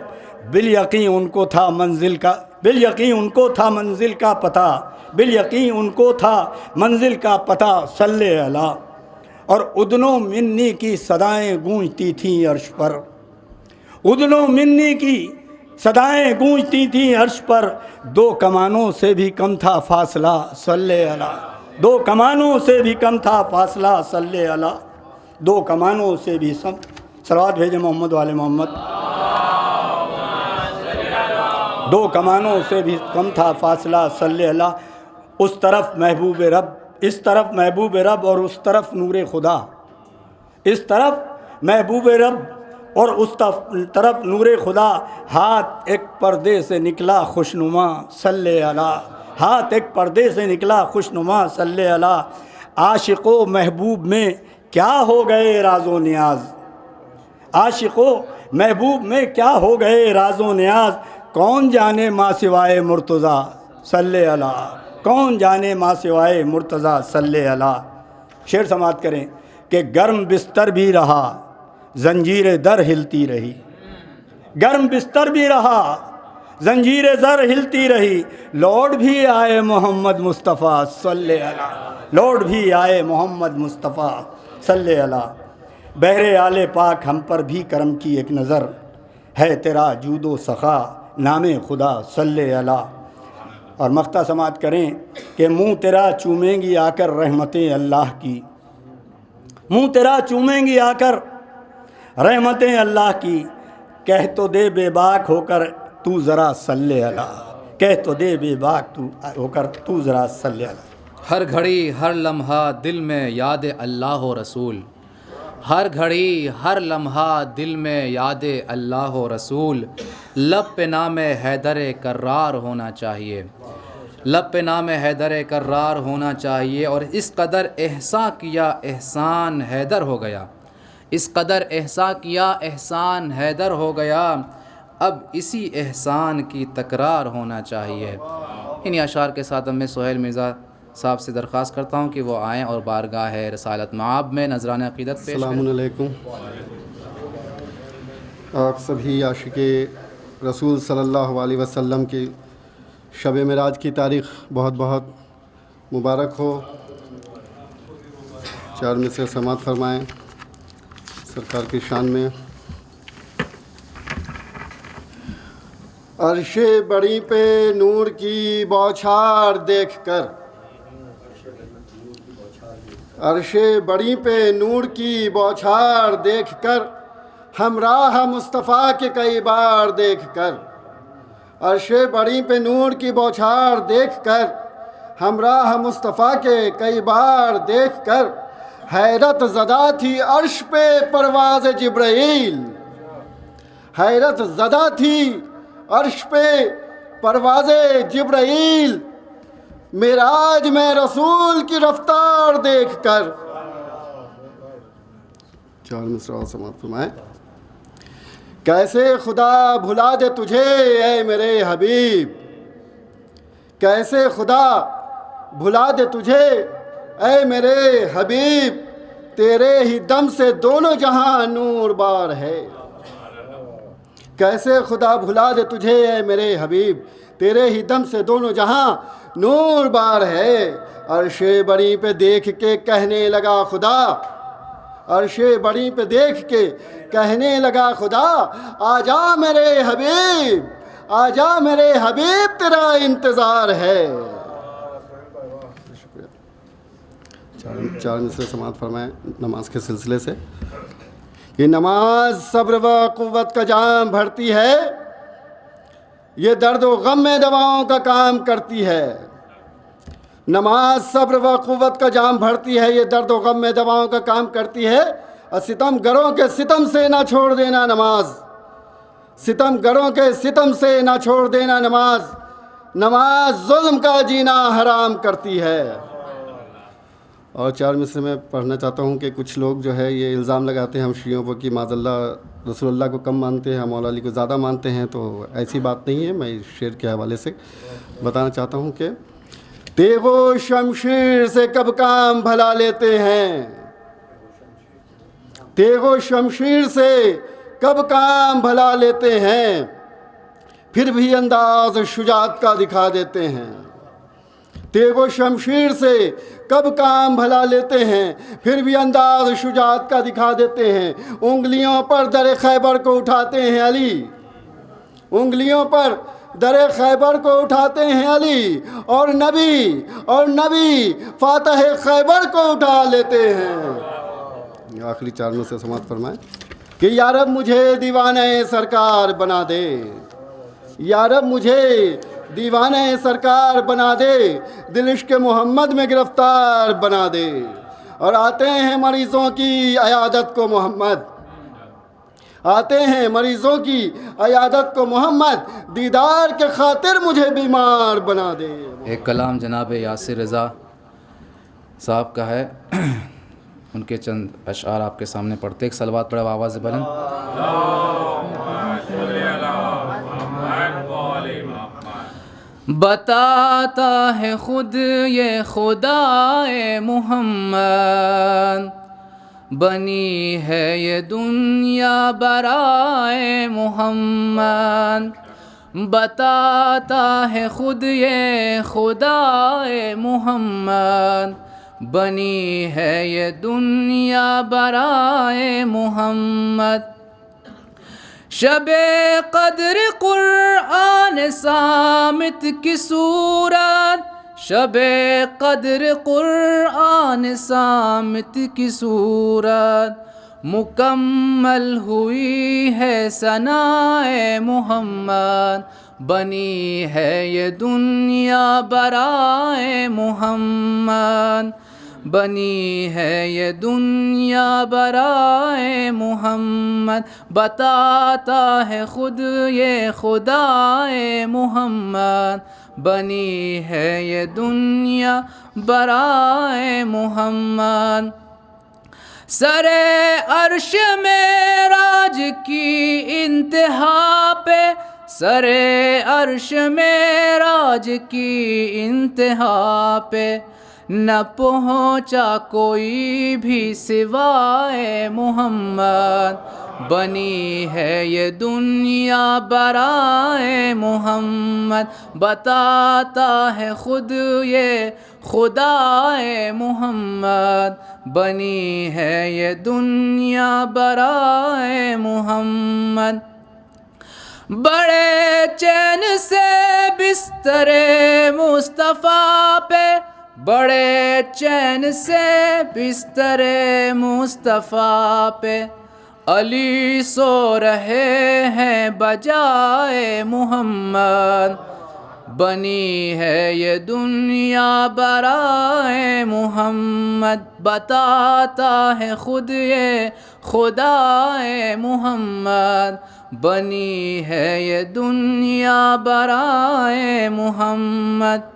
بالیقین ان کو تھا بالیقین ان کو تھا منزل کا پتہ، بالیقین ان کو تھا منزل کا پتہ، صلی اللہ۔ اور ادنو منی کی صدائیں گونجتی تھیں عرش پر، ادنو منی کی صدائیں گونجتی تھیں عرش پر، دو کمانوں سے بھی کم تھا فاصلہ، صلی اللہ۔ دو کمانوں سے بھی کم تھا فاصلہ، صلی اللہ۔ دو کمانوں سے بھی صلوات بھیجے محمد والے محمد۔ دو کمانوں سے بھی کم تھا فاصلہ، صلی اللہ۔ اس طرف محبوب رب، اس طرف محبوب رب اور اس طرف نور خدا، اس طرف محبوب رب اور اس طرف نور خدا، ہاتھ ایک پردے سے نکلا خوشنما، صلی اللہ۔ ہاتھ ایک پردے سے نکلا خوشنما، صلی اللہ۔ عاشق و محبوب میں کیا ہو گئے راز و نیاز، عاشق و محبوب میں کیا ہو گئے راز و نیاز، کون جانے ماں سوائے مرتضیٰ، صلی اللہ۔ کون جانے ماں سوائے مرتضیٰ، صلی اللہ۔ شعر سماعت کریں کہ گرم بستر بھی رہا زنجیر در ہلتی رہی، گرم بستر بھی رہا زنجیر زر ہلتی رہی، لوٹ بھی آئے محمد مصطفیٰ، صلی اللہ۔ لوٹ بھی آئے محمد مصطفیٰ، صلی اللہ۔ بہر آل پاک ہم پر بھی کرم کی ایک نظر، ہے تیرا جود و سخا نام خدا، صلی اللہ۔ اور مقطع سماعت کریں کہ منہ تیرا چومیں گی آ کر رحمتیں اللہ کی، منہ تیرا چومیں گی آ کر رحمتیں اللہ کی، کہہ تو دے بے باک ہو کر تو ذرا، صلی اللہ۔ کہہ تو دے بے باک تو ہو کر تو ذرا، صلی اللہ۔ ہر گھڑی ہر لمحہ دل میں یاد اللہ و رسول، ہر گھڑی ہر لمحہ دل میں یاد اللہ و رسول، لب پہ نام حیدر کرار ہونا چاہیے، لب پہ نام حیدر کرار ہونا چاہیے، اور اس قدر احسان کیا احسان حیدر ہو گیا، اس قدر احسان کیا احسان حیدر ہو گیا، اب اسی احسان کی تکرار ہونا چاہیے۔ انہی اشعار کے ساتھ میں سہیل مرزا صاحب سے درخواست کرتا ہوں کہ وہ آئیں اور بارگاہ رسالت معاب میں نذران عقیدت پیش کریں۔ السلام علیکم۔ آپ سبھی عاشق رسول صلی اللہ علیہ وسلم کی شب معراج کی تاریخ بہت بہت مبارک ہو۔ چار میں سے سماعت فرمائیں سرکار کی شان میں۔ عرش بڑی پہ نور کی بوچھار دیکھ کر، عرش بڑی پہ نور کی بوچھار دیکھ کر، ہمراہ مصطفیٰ کے کئی بار دیکھ کر، عرش بڑی پہ نور کی بوچھار دیکھ کر، ہمراہ مصطفیٰ کے کئی بار دیکھ کر، حیرت زدہ تھی عرش پہ پرواز جبرائیل، حیرت زدہ تھی عرش پہ پرواز جبرائیل، معراج میں رسول کی رفتار دیکھ کر۔ چار مصرع سماعت فرمائیں۔ کیسے خدا بھلا دے تجھے اے میرے حبیب، کیسے خدا بھلا دے تجھے اے میرے حبیب، تیرے ہی دم سے دونوں جہاں نور بار ہے، کیسے خدا بھلا دے تجھے اے میرے حبیب، تیرے ہی دم سے دونوں جہاں نور بار ہے۔ عرش بڑی پہ دیکھ کے کہنے لگا خدا، عرش بڑی پہ دیکھ کے کہنے لگا خدا، آجا میرے حبیب، آجا میرے حبیب، تیرا انتظار ہے۔ چار مصرع سماعت فرمائیں نماز کے سلسلے سے کہ نماز صبر و قوت کا جام بھرتی ہے، یہ درد و غم میں دواؤں کا کام کرتی ہے۔ نماز صبر و قوت کا جام بھرتی ہے، یہ درد و غم میں دواؤں کا کام کرتی ہے، اور ستم گروں کے ستم سے نہ چھوڑ دینا نماز، ستم گروں کے ستم سے نہ چھوڑ دینا نماز، نماز ظلم کا جینا حرام کرتی ہے۔ اور چار مصرع میں پڑھنا چاہتا ہوں کہ کچھ لوگ جو ہے یہ الزام لگاتے ہیں ہم شیعوں پر کہ معاذ اللہ رسول اللہ کو کم مانتے ہیں، ہم مولا علی کو زیادہ مانتے ہیں، تو ایسی بات نہیں ہے۔ میں اس شعر کے حوالے سے بتانا چاہتا ہوں کہ تیغ و شمشیر سے کب کام بھلا لیتے ہیں، تیغ و شمشیر سے کب کام بھلا لیتے ہیں، پھر بھی انداز شجاعت کا دکھا دیتے ہیں، تیغ و شمشیر سے کب کام بھلا لیتے ہیں، پھر بھی انداز شجاعت کا دکھا دیتے ہیں۔ انگلیوں پر در خیبر کو اٹھاتے ہیں علی، انگلیوں پر در خیبر کو اٹھاتے ہیں علی، اور نبی فاتح خیبر کو اٹھا لیتے ہیں۔ آخری چارنوں سے سماعت فرمائیں کہ یا رب مجھے دیوانہ سرکار بنا دے، یا رب مجھے دیوانہ سرکار بنا دے، دل عشق محمد میں گرفتار بنا دے۔ اور آتے ہیں مریضوں کی عیادت کو محمد، آتے ہیں مریضوں کی عیادت کو محمد، دیدار کے خاطر مجھے بیمار بنا دے۔ ایک کلام جناب یاسر رضا صاحب کا ہے، ان کے چند اشعار آپ کے سامنے پڑھتے، ایک صلوات پڑھے آواز بلند۔ بتاتا ہے خود یہ خدا محمد، بنی ہے یہ دنیا برائے محمد، بتاتا ہے خود یہ خدا محمد، بنی ہے یہ دنیا برائے محمد۔ شب قدر قرآن صامت کی صورت، شب قدر قرآن صامت کی صورت، مکمل ہوئی ہے ثنائے محمد، بنی ہے یہ دنیا برائے محمد، بنی ہے یہ دنیا برائے محمد، بتاتا ہے خود یہ خدا محمد، بنی ہے یہ دنیا برائے محمد۔ سر عرش معراج کی انتہا پہ، سر عرش معراج کی انتہا پہ، نہ پہنچا کوئی بھی سوائے محمد، بنی ہے یہ دنیا برائے محمد، بتاتا ہے خود یہ خدا محمد، بنی ہے یہ دنیا برائے محمد۔ بڑے چین سے بستر مصطفیٰ پہ، بڑے چین سے بستر مصطفیٰ پہ، علی سو رہے ہیں بجائے محمد، بنی ہے یہ دنیا برائے محمد، بتاتا ہے خود یہ خدا محمد، بنی ہے یہ دنیا برائے محمد۔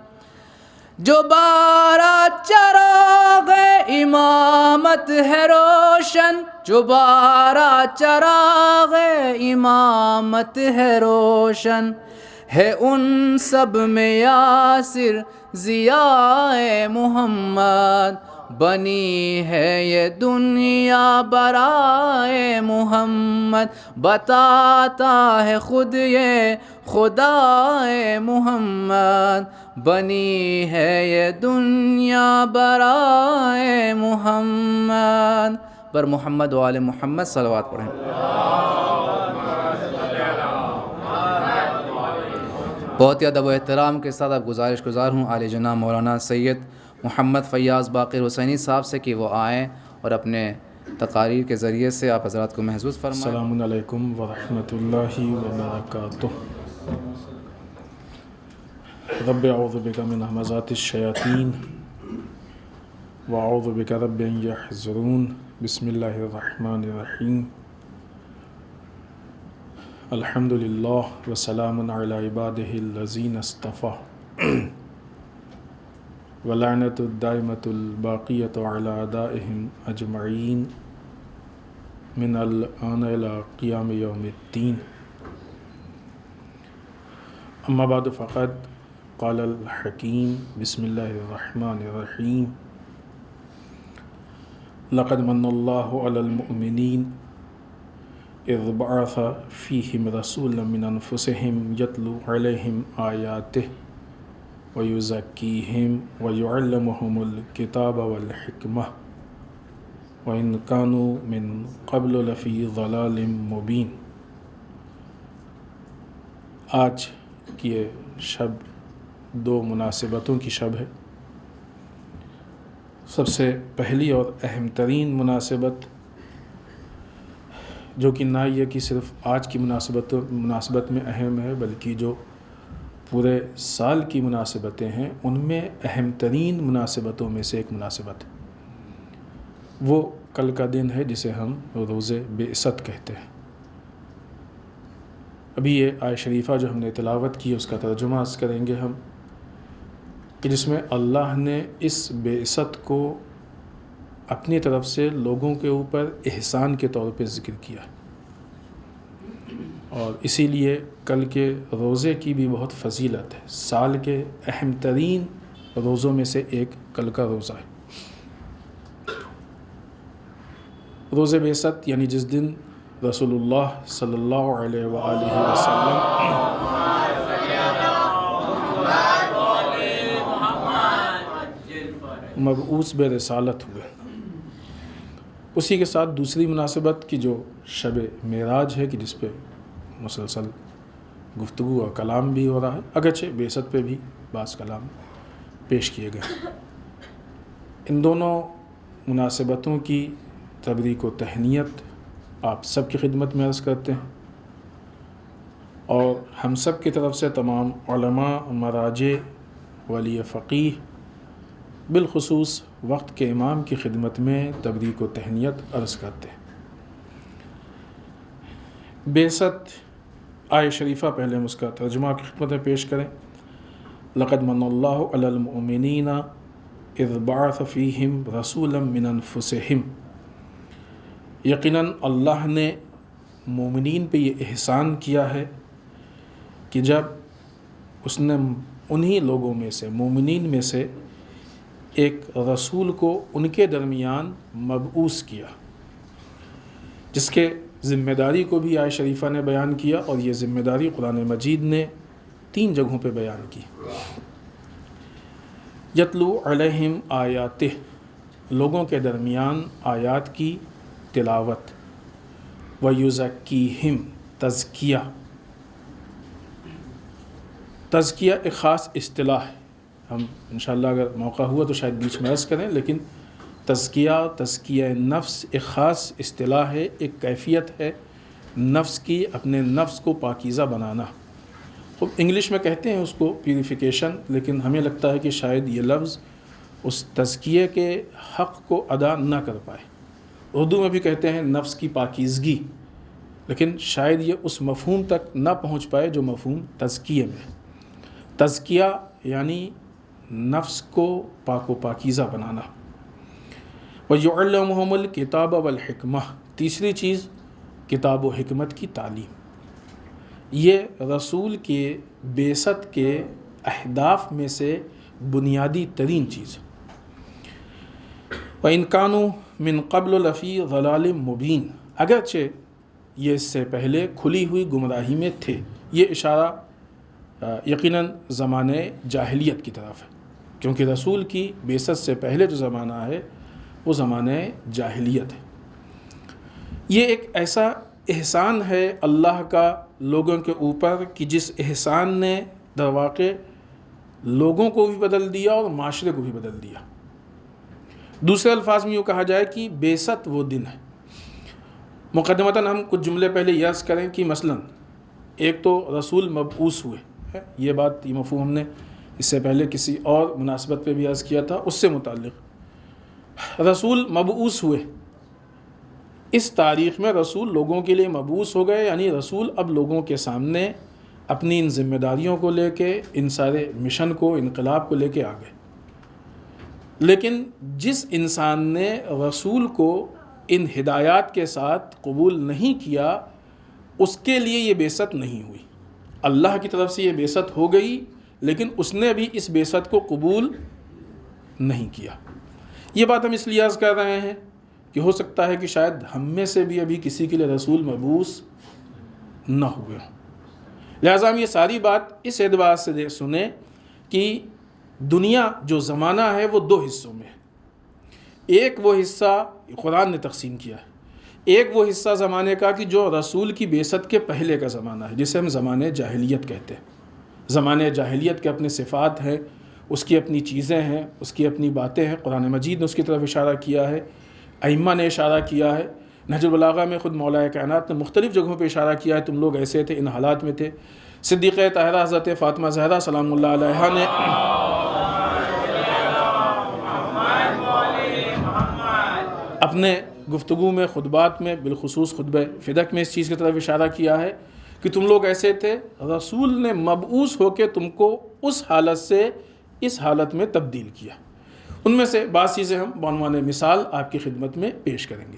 جو بارہ چراغ امامت ہے روشن، جو بارہ چراغ امامت ہے روشن، ہے ان سب میں یاسر ضیاء محمد، بنی ہے یہ دنیا برائے محمد، بتاتا ہے خود یہ خدا محمد، بنی ہے یہ دنیا برائے محمد۔ پر محمد و آل محمد صلوات پڑھیں۔ بہت ہی ادب و احترام کے ساتھ اب گزار ہوں عالی جناب مولانا سید محمد فیاض باقر حسینی صاحب سے کہ وہ آئیں اور اپنے تقاریر کے ذریعے سے آپ حضرات کو محظوظ فرمائیں۔ السلام علیکم ورحمۃ اللہ وبرکاتہ۔ رب اعوذ بک من همزات الشیاطین واعوذ بک رب ان یحضرون، بسم اللہ الرحمن الرحیم، الحمد للہ وسلام علی عبادہ الذین اصطفیٰ، ولعنۃ الدائمۃ الباقیۃ علی اعدائہم اجمعین من الآن الی قیام یوم الدین۔ اما بعد فقد قال الحکیم بسم اللہ الرحمن الرحیم، لقد من اللہ علی المؤمنین اذ بعث فیہم رسولا من انفسہم یتلو علیہم آیاتہ ویزکیہم ویعلمہم الکتاب والحکمہ وَإِن كَانُوا مِن قَبْلُ لَفِي ضَلَالٍ مُبِينٍ۔ آج کی یہ شب دو مناسبتوں کی شب ہے۔ سب سے پہلی اور اہم ترین مناسبت، جو کہ نہ یہ کہ صرف آج کی مناسبت میں اہم ہے، بلکہ جو پورے سال کی مناسبتیں ہیں ان میں اہم ترین مناسبتوں میں سے ایک مناسبت ہے، وہ کل کا دن ہے جسے ہم روز بعثت کہتے ہیں۔ ابھی یہ آیت شریفہ جو ہم نے تلاوت کی اس کا ترجمہ عرض کریں گے ہم، کہ جس میں اللہ نے اس بعثت کو اپنی طرف سے لوگوں کے اوپر احسان کے طور پہ ذکر کیا، اور اسی لیے کل کے روزے کی بھی بہت فضیلت ہے۔ سال کے اہم ترین روزوں میں سے ایک کل کا روزہ ہے۔ روز بعثت یعنی جس دن رسول اللہ صلی اللہ علیہ وآلہ وسلم مبعوث برسالت ہوئے، اسی کے ساتھ دوسری مناسبت کی جو شب معراج ہے، کہ جس پہ مسلسل گفتگو اور کلام بھی ہو رہا ہے، اگرچہ بعثت پہ بھی بعض کلام پیش کیے گئے۔ ان دونوں مناسبتوں کی تبریک و تہنیت آپ سب کی خدمت میں عرض کرتے ہیں، اور ہم سب کی طرف سے تمام علماء، مراجع، ولی فقیہ، بالخصوص وقت کے امام کی خدمت میں تبریک و تہنیت عرض کرتے ہیں۔ بعثت آیت شریفہ پہلے ہم اس کا ترجمہ کی خدمت میں پیش کریں۔ لقد من اللہ علی المؤمنین اذ بعث فیہم رسولا من انفسہم۔ یقیناً اللہ نے مومنین پہ یہ احسان کیا ہے کہ جب اس نے انہی لوگوں میں سے، مومنین میں سے ایک رسول کو ان کے درمیان مبعوث کیا، جس کے ذمہ داری کو بھی آیت شریفہ نے بیان کیا، اور یہ ذمہ داری قرآن مجید نے 3 جگہوں پہ بیان کی۔ یتلو علیہم آیاتہ، لوگوں کے درمیان آیات کی تلاوت، وَيُزَكِّيهِمْ، تزکیہ۔ تزکیہ ایک خاص اصطلاح ہے، ہم انشاءاللہ اگر موقع ہوا تو شاید بیچ میں عرض کریں، لیکن تزکیہ نفس ایک خاص اصطلاح ہے، ایک کیفیت ہے نفس کی، اپنے نفس کو پاکیزہ بنانا۔ انگلش میں کہتے ہیں اس کو پیوریفیکیشن، لیکن ہمیں لگتا ہے کہ شاید یہ لفظ اس تزکیے کے حق کو ادا نہ کر پائے۔ اردو میں بھی کہتے ہیں نفس کی پاکیزگی، لیکن شاید یہ اس مفہوم تک نہ پہنچ پائے جو مفہوم تزکیے میں۔ تزکیہ یعنی نفس کو پاک و پاکیزہ بنانا۔ وَيُعَلِّمُهُمُ الْكِتَابَ وَالْحِكْمَةَ، تیسری چیز کتاب و حکمت کی تعلیم۔ یہ رسول کے بعثت کے اہداف میں سے بنیادی ترین چیز۔ وَإِن كَانُوا مِن قَبْلُ لَفِي ضَلَالٍ مُبِينٍ، اگرچہ یہ اس سے پہلے کھلی ہوئی گمراہی میں تھے۔ یہ اشارہ یقیناً زمانے جاہلیت کی طرف ہے، کیونکہ رسول کی بعثت سے پہلے جو زمانہ ہے وہ زمانے جاہلیت ہے۔ یہ ایک ایسا احسان ہے اللہ کا لوگوں کے اوپر کہ جس احسان نے در واقع لوگوں کو بھی بدل دیا اور معاشرے کو بھی بدل دیا۔ دوسرے الفاظ میں یوں کہا جائے کہ بعثت وہ دن ہے۔ مقدمتاً ہم کچھ جملے پہلے یہ عرض کریں کہ مثلا ایک تو رسول مبعوث ہوئے، یہ بات، یہ مفہوم ہم نے اس سے پہلے کسی اور مناسبت پہ بھی عرض کیا تھا، اس سے متعلق رسول مبعوث ہوئے۔ اس تاریخ میں رسول لوگوں کے لیے مبعوث ہو گئے، یعنی رسول اب لوگوں کے سامنے اپنی ان ذمہ داریوں کو لے کے، ان سارے مشن کو، انقلاب کو لے کے آ گئے۔ لیکن جس انسان نے رسول کو ان ہدایات کے ساتھ قبول نہیں کیا، اس کے لیے یہ بعثت نہیں ہوئی۔ اللہ کی طرف سے یہ بعثت ہو گئی، لیکن اس نے بھی اس بعثت کو قبول نہیں کیا۔ یہ بات ہم اس لیے عرض کر رہے ہیں کہ ہو سکتا ہے کہ شاید ہم میں سے بھی ابھی کسی کے لیے رسول مبعوث نہ ہوئے ہوں۔ لہٰذا ہم یہ ساری بات اس اعتبار سے سنیں کہ دنیا جو زمانہ ہے وہ دو حصوں میں ہے۔ ایک وہ حصہ قرآن نے تقسیم کیا ہے، ایک وہ حصہ زمانے کا کہ جو رسول کی بعثت کے پہلے کا زمانہ ہے، جسے ہم زمانے جاہلیت کہتے ہیں۔ زمانے جاہلیت کے اپنے صفات ہیں، اس کی اپنی چیزیں ہیں، اس کی اپنی باتیں ہیں۔ قرآن مجید نے اس کی طرف اشارہ کیا ہے، ائمہ نے اشارہ کیا ہے، نہج البلاغہ میں خود مولا کائنات نے مختلف جگہوں پہ اشارہ کیا ہے، تم لوگ ایسے تھے، ان حالات میں تھے۔ صدیقہ طاہرہ حضرت فاطمہ زہرا سلام اللہ علیہا نے اپنے گفتگو میں، خطبات میں، بالخصوص خطبہ فدق میں اس چیز کی طرف اشارہ کیا ہے کہ تم لوگ ایسے تھے، رسول نے مبعوث ہو کے تم کو اس حالت سے اس حالت میں تبدیل کیا۔ ان میں سے بعض چیزیں ہم بعنوان مثال آپ کی خدمت میں پیش کریں گے۔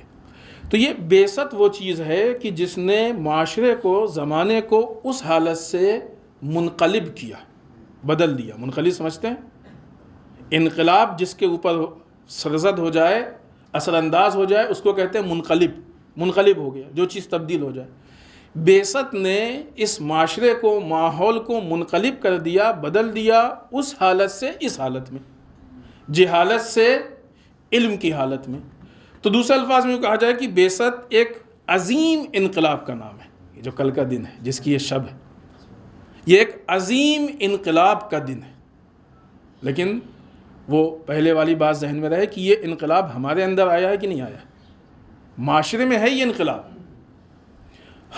تو یہ بعثت وہ چیز ہے کہ جس نے معاشرے کو، زمانے کو اس حالت سے منقلب کیا، بدل دیا۔ منقلب سمجھتے ہیں؟ انقلاب جس کے اوپر سرزد ہو جائے، اثر انداز ہو جائے، اس کو کہتے ہیں منقلب۔ منقلب ہو گیا، جو چیز تبدیل ہو جائے۔ بعثت نے اس معاشرے کو، ماحول کو منقلب کر دیا، بدل دیا اس حالت سے اس حالت میں، جہالت سے علم کی حالت میں۔ تو دوسرے الفاظ میں کہا جائے کہ بعثت ایک عظیم انقلاب کا نام ہے۔ یہ جو کل کا دن ہے، جس کی یہ شب ہے، یہ ایک عظیم انقلاب کا دن ہے۔ لیکن وہ پہلے والی بات ذہن میں رہے کہ یہ انقلاب ہمارے اندر آیا ہے کہ نہیں آیا؟ معاشرے میں ہے یہ انقلاب،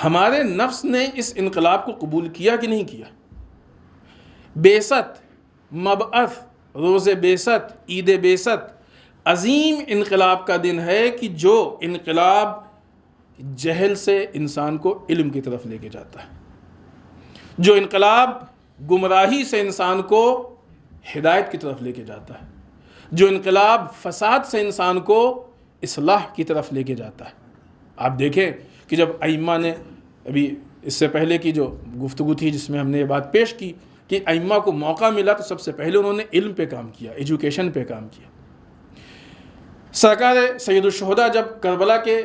ہمارے نفس نے اس انقلاب کو قبول کیا کہ نہیں کیا؟ بعثت، مبعث، روز بعثت، عید بعثت عظیم انقلاب کا دن ہے کہ جو انقلاب جہل سے انسان کو علم کی طرف لے کے جاتا ہے، جو انقلاب گمراہی سے انسان کو ہدایت کی طرف لے کے جاتا ہے، جو انقلاب فساد سے انسان کو اصلاح کی طرف لے کے جاتا ہے۔ آپ دیکھیں کہ جب ائمہ نے، ابھی اس سے پہلے کی جو گفتگو تھی جس میں ہم نے یہ بات پیش کی کہ ائمہ کو موقع ملا تو سب سے پہلے انہوں نے علم پہ کام کیا، ایجوکیشن پہ کام کیا۔ سرکار سید الشہداء جب کربلا کے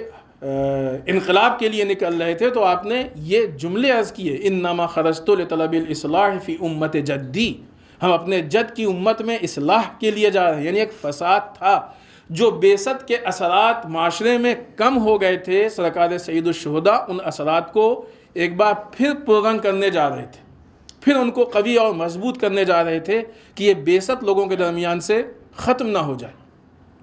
انقلاب کے لیے نکل رہے تھے تو آپ نے یہ جملے عرض کیے، انما خرجت لطلب الاصلاح فی امت جدی، ہم اپنے جد کی امت میں اصلاح کے لیے جا رہے ہیں۔ یعنی ایک فساد تھا، جو بعثت کے اثرات معاشرے میں کم ہو گئے تھے، سرکار سید الشہداء ان اثرات کو ایک بار پھر پررنگ کرنے جا رہے تھے، پھر ان کو قوی اور مضبوط کرنے جا رہے تھے کہ یہ بعثت لوگوں کے درمیان سے ختم نہ ہو جائے۔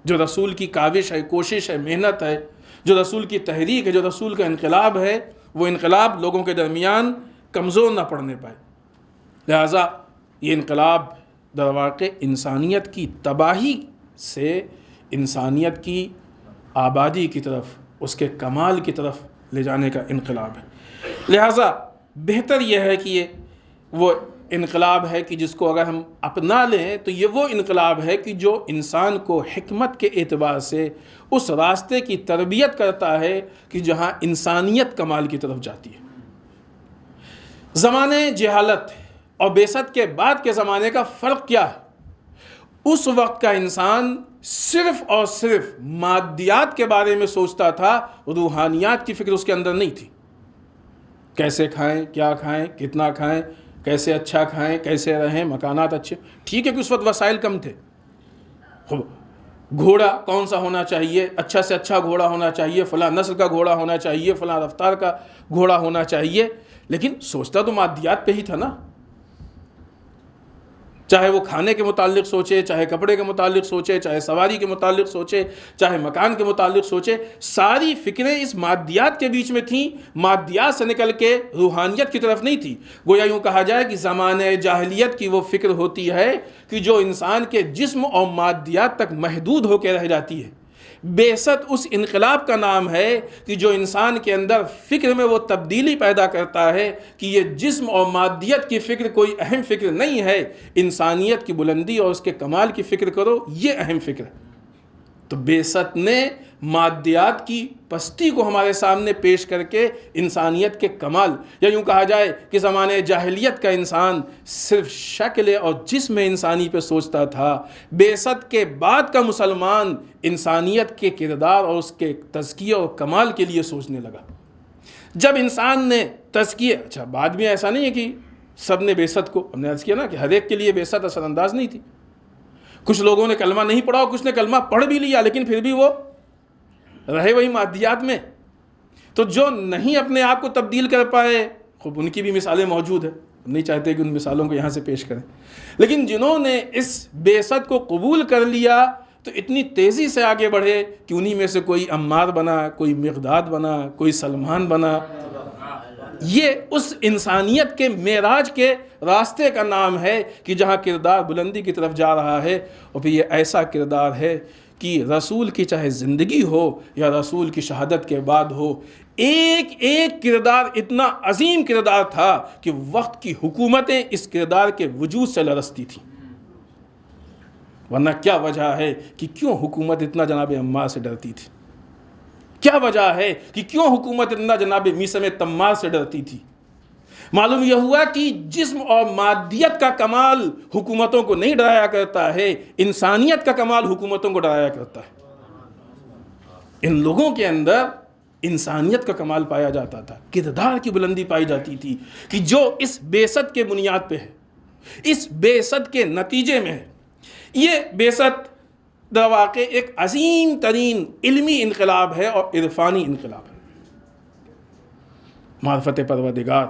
جو رسول کی کاوش ہے، کوشش ہے، محنت ہے، جو رسول کی تحریک ہے، جو رسول کا انقلاب ہے، وہ انقلاب لوگوں کے درمیان کمزور نہ پڑنے پائے۔ لہٰذا یہ انقلاب در واقع انسانیت کی تباہی سے انسانیت کی آبادی کی طرف، اس کے کمال کی طرف لے جانے کا انقلاب ہے۔ لہٰذا بہتر یہ ہے کہ یہ وہ انقلاب ہے کہ جس کو اگر ہم اپنا لیں تو یہ وہ انقلاب ہے کہ جو انسان کو حکمت کے اعتبار سے اس راستے کی تربیت کرتا ہے کہ جہاں انسانیت کمال کی طرف جاتی ہے۔ زمانے جہالت اور بعثت کے بعد کے زمانے کا فرق کیا ہے؟ اس وقت کا انسان صرف اور صرف مادیات کے بارے میں سوچتا تھا، روحانیات کی فکر اس کے اندر نہیں تھی۔ کیسے کھائیں، کیا کھائیں، کتنا کھائیں، کیسے اچھا کھائیں، کیسے رہیں، مکانات اچھے۔ ٹھیک ہے کہ اس وقت وسائل کم تھے، گھوڑا کون سا ہونا چاہیے، اچھا سے اچھا گھوڑا ہونا چاہیے، فلاں نسل کا گھوڑا ہونا چاہیے، فلاں رفتار کا گھوڑا ہونا چاہیے، لیکن سوچتا تو مادیات پہ ہی تھا نا۔ چاہے وہ کھانے کے متعلق سوچے، چاہے کپڑے کے متعلق سوچے، چاہے سواری کے متعلق سوچے، چاہے مکان کے متعلق سوچے، ساری فکریں اس مادیات کے بیچ میں تھیں، مادیات سے نکل کے روحانیت کی طرف نہیں تھی۔ گویا یوں کہا جائے کہ زمانے جاہلیت کی وہ فکر ہوتی ہے کہ جو انسان کے جسم اور مادیات تک محدود ہو کے رہ جاتی ہے۔ بعثت اس انقلاب کا نام ہے کہ جو انسان کے اندر فکر میں وہ تبدیلی پیدا کرتا ہے کہ یہ جسم اور مادیت کی فکر کوئی اہم فکر نہیں ہے، انسانیت کی بلندی اور اس کے کمال کی فکر کرو، یہ اہم فکر ہے۔ تو بعثت نے مادیات کی پستی کو ہمارے سامنے پیش کر کے انسانیت کے کمال، یا یوں کہا جائے کہ زمانے جاہلیت کا انسان صرف شکل اور جسم انسانی پہ سوچتا تھا، بعثت کے بعد کا مسلمان انسانیت کے کردار اور اس کے تزکیہ اور کمال کے لیے سوچنے لگا۔ جب انسان نے تزکیہ، اچھا بعد میں ایسا نہیں ہے کہ سب نے بعثت کو، ہم نے عرض کیا نا کہ ہر ایک کے لیے بعثت اثر انداز نہیں تھی، کچھ لوگوں نے کلمہ نہیں پڑھا اور کچھ نے کلمہ پڑھ بھی لیا لیکن پھر بھی وہ رہے وہی مادیات میں۔ تو جو نہیں اپنے آپ کو تبدیل کر پائے، خوب ان کی بھی مثالیں موجود ہیں، ہم نہیں چاہتے کہ ان مثالوں کو یہاں سے پیش کریں، لیکن جنہوں نے اس بعثت کو قبول کر لیا تو اتنی تیزی سے آگے بڑھے کہ انہی میں سے کوئی عمار بنا، کوئی مقداد بنا، کوئی سلمان بنا۔ یہ اس انسانیت کے معراج کے راستے کا نام ہے کہ جہاں کردار بلندی کی طرف جا رہا ہے، اور پھر یہ ایسا کردار ہے کہ رسول کی چاہے زندگی ہو یا رسول کی شہادت کے بعد ہو، ایک ایک کردار اتنا عظیم کردار تھا کہ وقت کی حکومتیں اس کردار کے وجود سے لرزتی تھیں۔ ورنہ کیا وجہ ہے کہ کیوں حکومت اتنا جناب عمار سے ڈرتی تھی؟ کیا وجہ ہے کہ کیوں حکومت اتنا جناب میثم تمار سے ڈرتی تھی؟ معلوم یہ ہوا کہ جسم اور مادیت کا کمال حکومتوں کو نہیں ڈرایا کرتا ہے، انسانیت کا کمال حکومتوں کو ڈرایا کرتا ہے۔ ان لوگوں کے اندر انسانیت کا کمال پایا جاتا تھا، کردار کی بلندی پائی جاتی تھی کہ جو اس بعثت کے بنیاد پہ ہے، اس بعثت کے نتیجے میں ہے۔ یہ بعثت در واقع ایک عظیم ترین علمی انقلاب ہے اور عرفانی انقلاب ہے۔ معرفت پروردگار،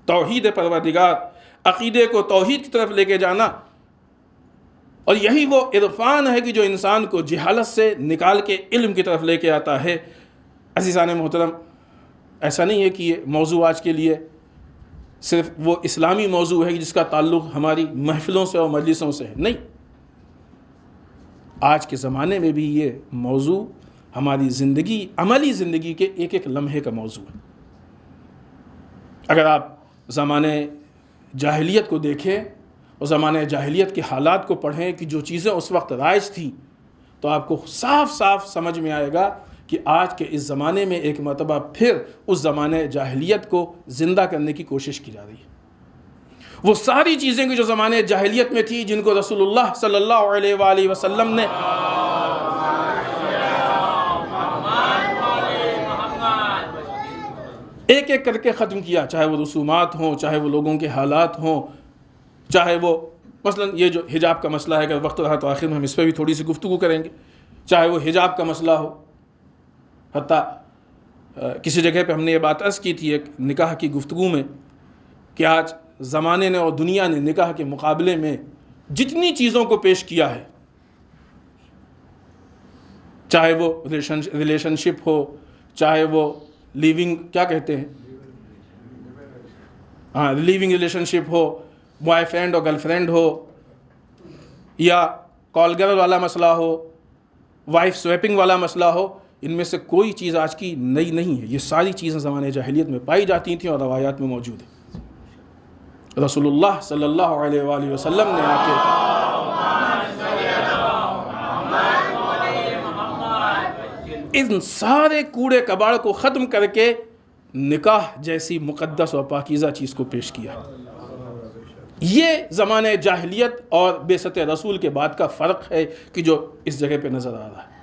توحید پروردگار، عقیدے کو توحید کی طرف لے کے جانا، اور یہی وہ عرفان ہے کہ جو انسان کو جہالت سے نکال کے علم کی طرف لے کے آتا ہے۔ عزیزان محترم، ایسا نہیں ہے کہ یہ موضوع آج کے لیے صرف وہ اسلامی موضوع ہے جس کا تعلق ہماری محفلوں سے اور مجلسوں سے ہے، نہیں، آج کے زمانے میں بھی یہ موضوع ہماری زندگی، عملی زندگی کے ایک ایک لمحے کا موضوع ہے۔ اگر آپ زمانے جاہلیت کو دیکھیں اور زمانے جاہلیت کے حالات کو پڑھیں کہ جو چیزیں اس وقت رائج تھیں، تو آپ کو صاف صاف سمجھ میں آئے گا کہ آج کے اس زمانے میں ایک مرتبہ پھر اس زمانے جاہلیت کو زندہ کرنے کی کوشش کی جا رہی ہے۔ وہ ساری چیزیں جو زمانے جاہلیت میں تھی، جن کو رسول اللہ صلی اللہ علیہ وآلہ وسلم نے ایک ایک کر کے ختم کیا، چاہے وہ رسومات ہوں، چاہے وہ لوگوں کے حالات ہوں، چاہے وہ مثلا یہ جو حجاب کا مسئلہ ہے، اگر وقت رہا تو آخر میں ہم اس پہ بھی تھوڑی سی گفتگو کریں گے، چاہے وہ حجاب کا مسئلہ ہو، حتیٰ کسی جگہ پہ ہم نے یہ بات عرض کی تھی ایک نکاح کی گفتگو میں کہ آج زمانے نے اور دنیا نے نکاح کے مقابلے میں جتنی چیزوں کو پیش کیا ہے، چاہے وہ ریلیشن شپ ہو، چاہے وہ لیونگ کیا کہتے ہیں، ہاں لیونگ ریلیشن شپ ہو، بوائے فرینڈ اور گرل فرینڈ ہو، یا کال گرل والا مسئلہ ہو، وائف سویپنگ والا مسئلہ ہو، ان میں سے کوئی چیز آج کی نئی نہیں ہے۔ یہ ساری چیزیں زمانے جاہلیت میں پائی جاتی تھیں اور روایات میں موجود ہیں۔ رسول اللہ صلی اللہ علیہ وآلہ وسلم نے آ کے ان سارے کوڑے کباڑ کو ختم کر کے نکاح جیسی مقدس اور پاکیزہ چیز کو پیش کیا۔ یہ زمانے جاہلیت اور بعثت رسول کے بعد کا فرق ہے کہ جو اس جگہ پہ نظر آ رہا ہے۔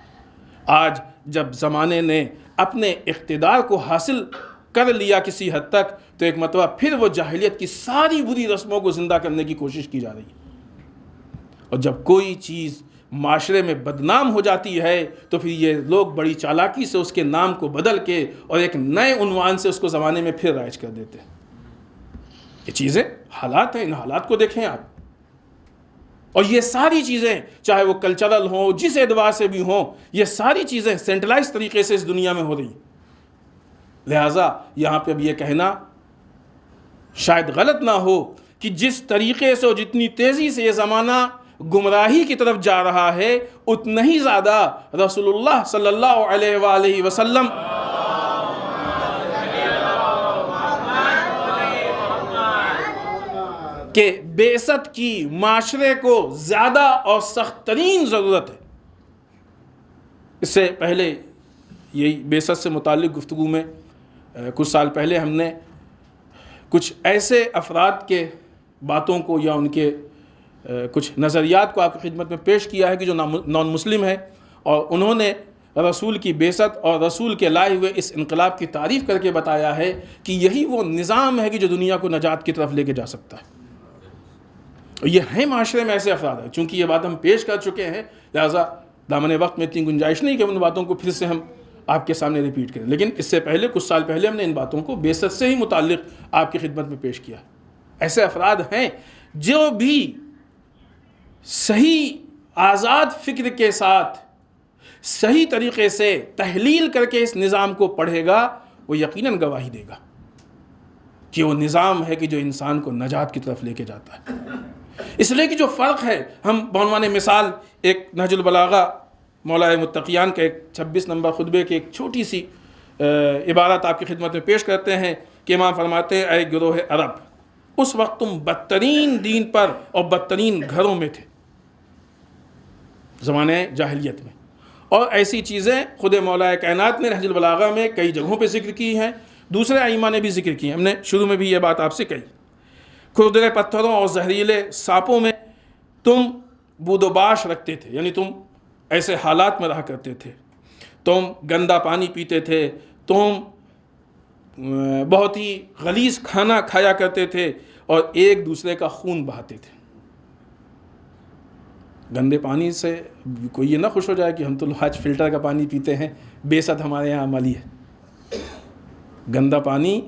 آج جب زمانے نے اپنے اقتدار کو حاصل کر لیا کسی حد تک، تو ایک مرتبہ پھر وہ جاہلیت کی ساری بری رسموں کو زندہ کرنے کی کوشش کی جا رہی ہے۔ اور جب کوئی چیز معاشرے میں بدنام ہو جاتی ہے تو پھر یہ لوگ بڑی چالاکی سے اس کے نام کو بدل کے اور ایک نئے عنوان سے اس کو زمانے میں پھر رائج کر دیتے ہیں۔ یہ چیزیں حالات ہیں، ان حالات کو دیکھیں آپ، اور یہ ساری چیزیں چاہے وہ کلچرل ہوں، جس اعتبار سے بھی ہوں، یہ ساری چیزیں سینٹرلائز طریقے سے اس دنیا میں ہو رہی ہیں۔ لہٰذا یہاں پہ اب یہ کہنا شاید غلط نہ ہو کہ جس طریقے سے اور جتنی تیزی سے یہ زمانہ گمراہی کی طرف جا رہا ہے، اتنا ہی زیادہ رسول اللہ صلی اللہ علیہ وآلہ وسلم کہ بعثت کی معاشرے کو زیادہ اور سخت ترین ضرورت ہے۔ اس سے پہلے یہی بعثت سے متعلق گفتگو میں کچھ سال پہلے ہم نے کچھ ایسے افراد کے باتوں کو یا ان کے کچھ نظریات کو آپ کی خدمت میں پیش کیا ہے کہ جو نان مسلم ہے، اور انہوں نے رسول کی بعثت اور رسول کے لائے ہوئے اس انقلاب کی تعریف کر کے بتایا ہے کہ یہی وہ نظام ہے کہ جو دنیا کو نجات کی طرف لے کے جا سکتا ہے۔ یہ ہیں معاشرے میں ایسے افراد ہیں، چونکہ یہ بات ہم پیش کر چکے ہیں، لہٰذا دامن وقت میں اتنی گنجائش نہیں کہ ان باتوں کو پھر سے ہم آپ کے سامنے ریپیٹ کریں، لیکن اس سے پہلے کچھ سال پہلے ہم نے ان باتوں کو بعثت سے ہی متعلق آپ کی خدمت میں پیش کیا۔ ایسے افراد ہیں جو بھی صحیح آزاد فکر کے ساتھ صحیح طریقے سے تحلیل کر کے اس نظام کو پڑھے گا، وہ یقیناً گواہی دے گا کہ وہ نظام ہے کہ جو انسان کو نجات کی طرف لے کے جاتا ہے۔ اس لیے کہ جو فرق ہے، ہم بعنوان مثال ایک نہج البلاغہ مولا متقیان کا ایک 26 نمبر خطبے کی ایک چھوٹی سی عبارت آپ کی خدمت میں پیش کرتے ہیں کہ امام فرماتے ہیں، اے گروہ عرب، اس وقت تم بدترین دین پر اور بدترین گھروں میں تھے، زمانے جاہلیت میں، اور ایسی چیزیں خود مولا کائنات نے نہج البلاغہ میں کئی جگہوں پہ ذکر کی ہیں، دوسرے ائمہ نے بھی ذکر کی ہیں۔ ہم نے شروع میں بھی یہ بات آپ سے کہی، کھردرے پتھروں اور زہریلے سانپوں میں تم بود و باش رکھتے تھے، یعنی تم ایسے حالات میں رہا کرتے تھے، تم گندا پانی پیتے تھے، تم بہت ہی غلیظ کھانا کھایا کرتے تھے اور ایک دوسرے کا خون بہاتے تھے۔ گندے پانی سے کوئی یہ نہ خوش ہو جائے کہ ہم تو آج فلٹر کا پانی پیتے ہیں، بعثت ہمارے یہاں عملی ہے۔ گندا پانی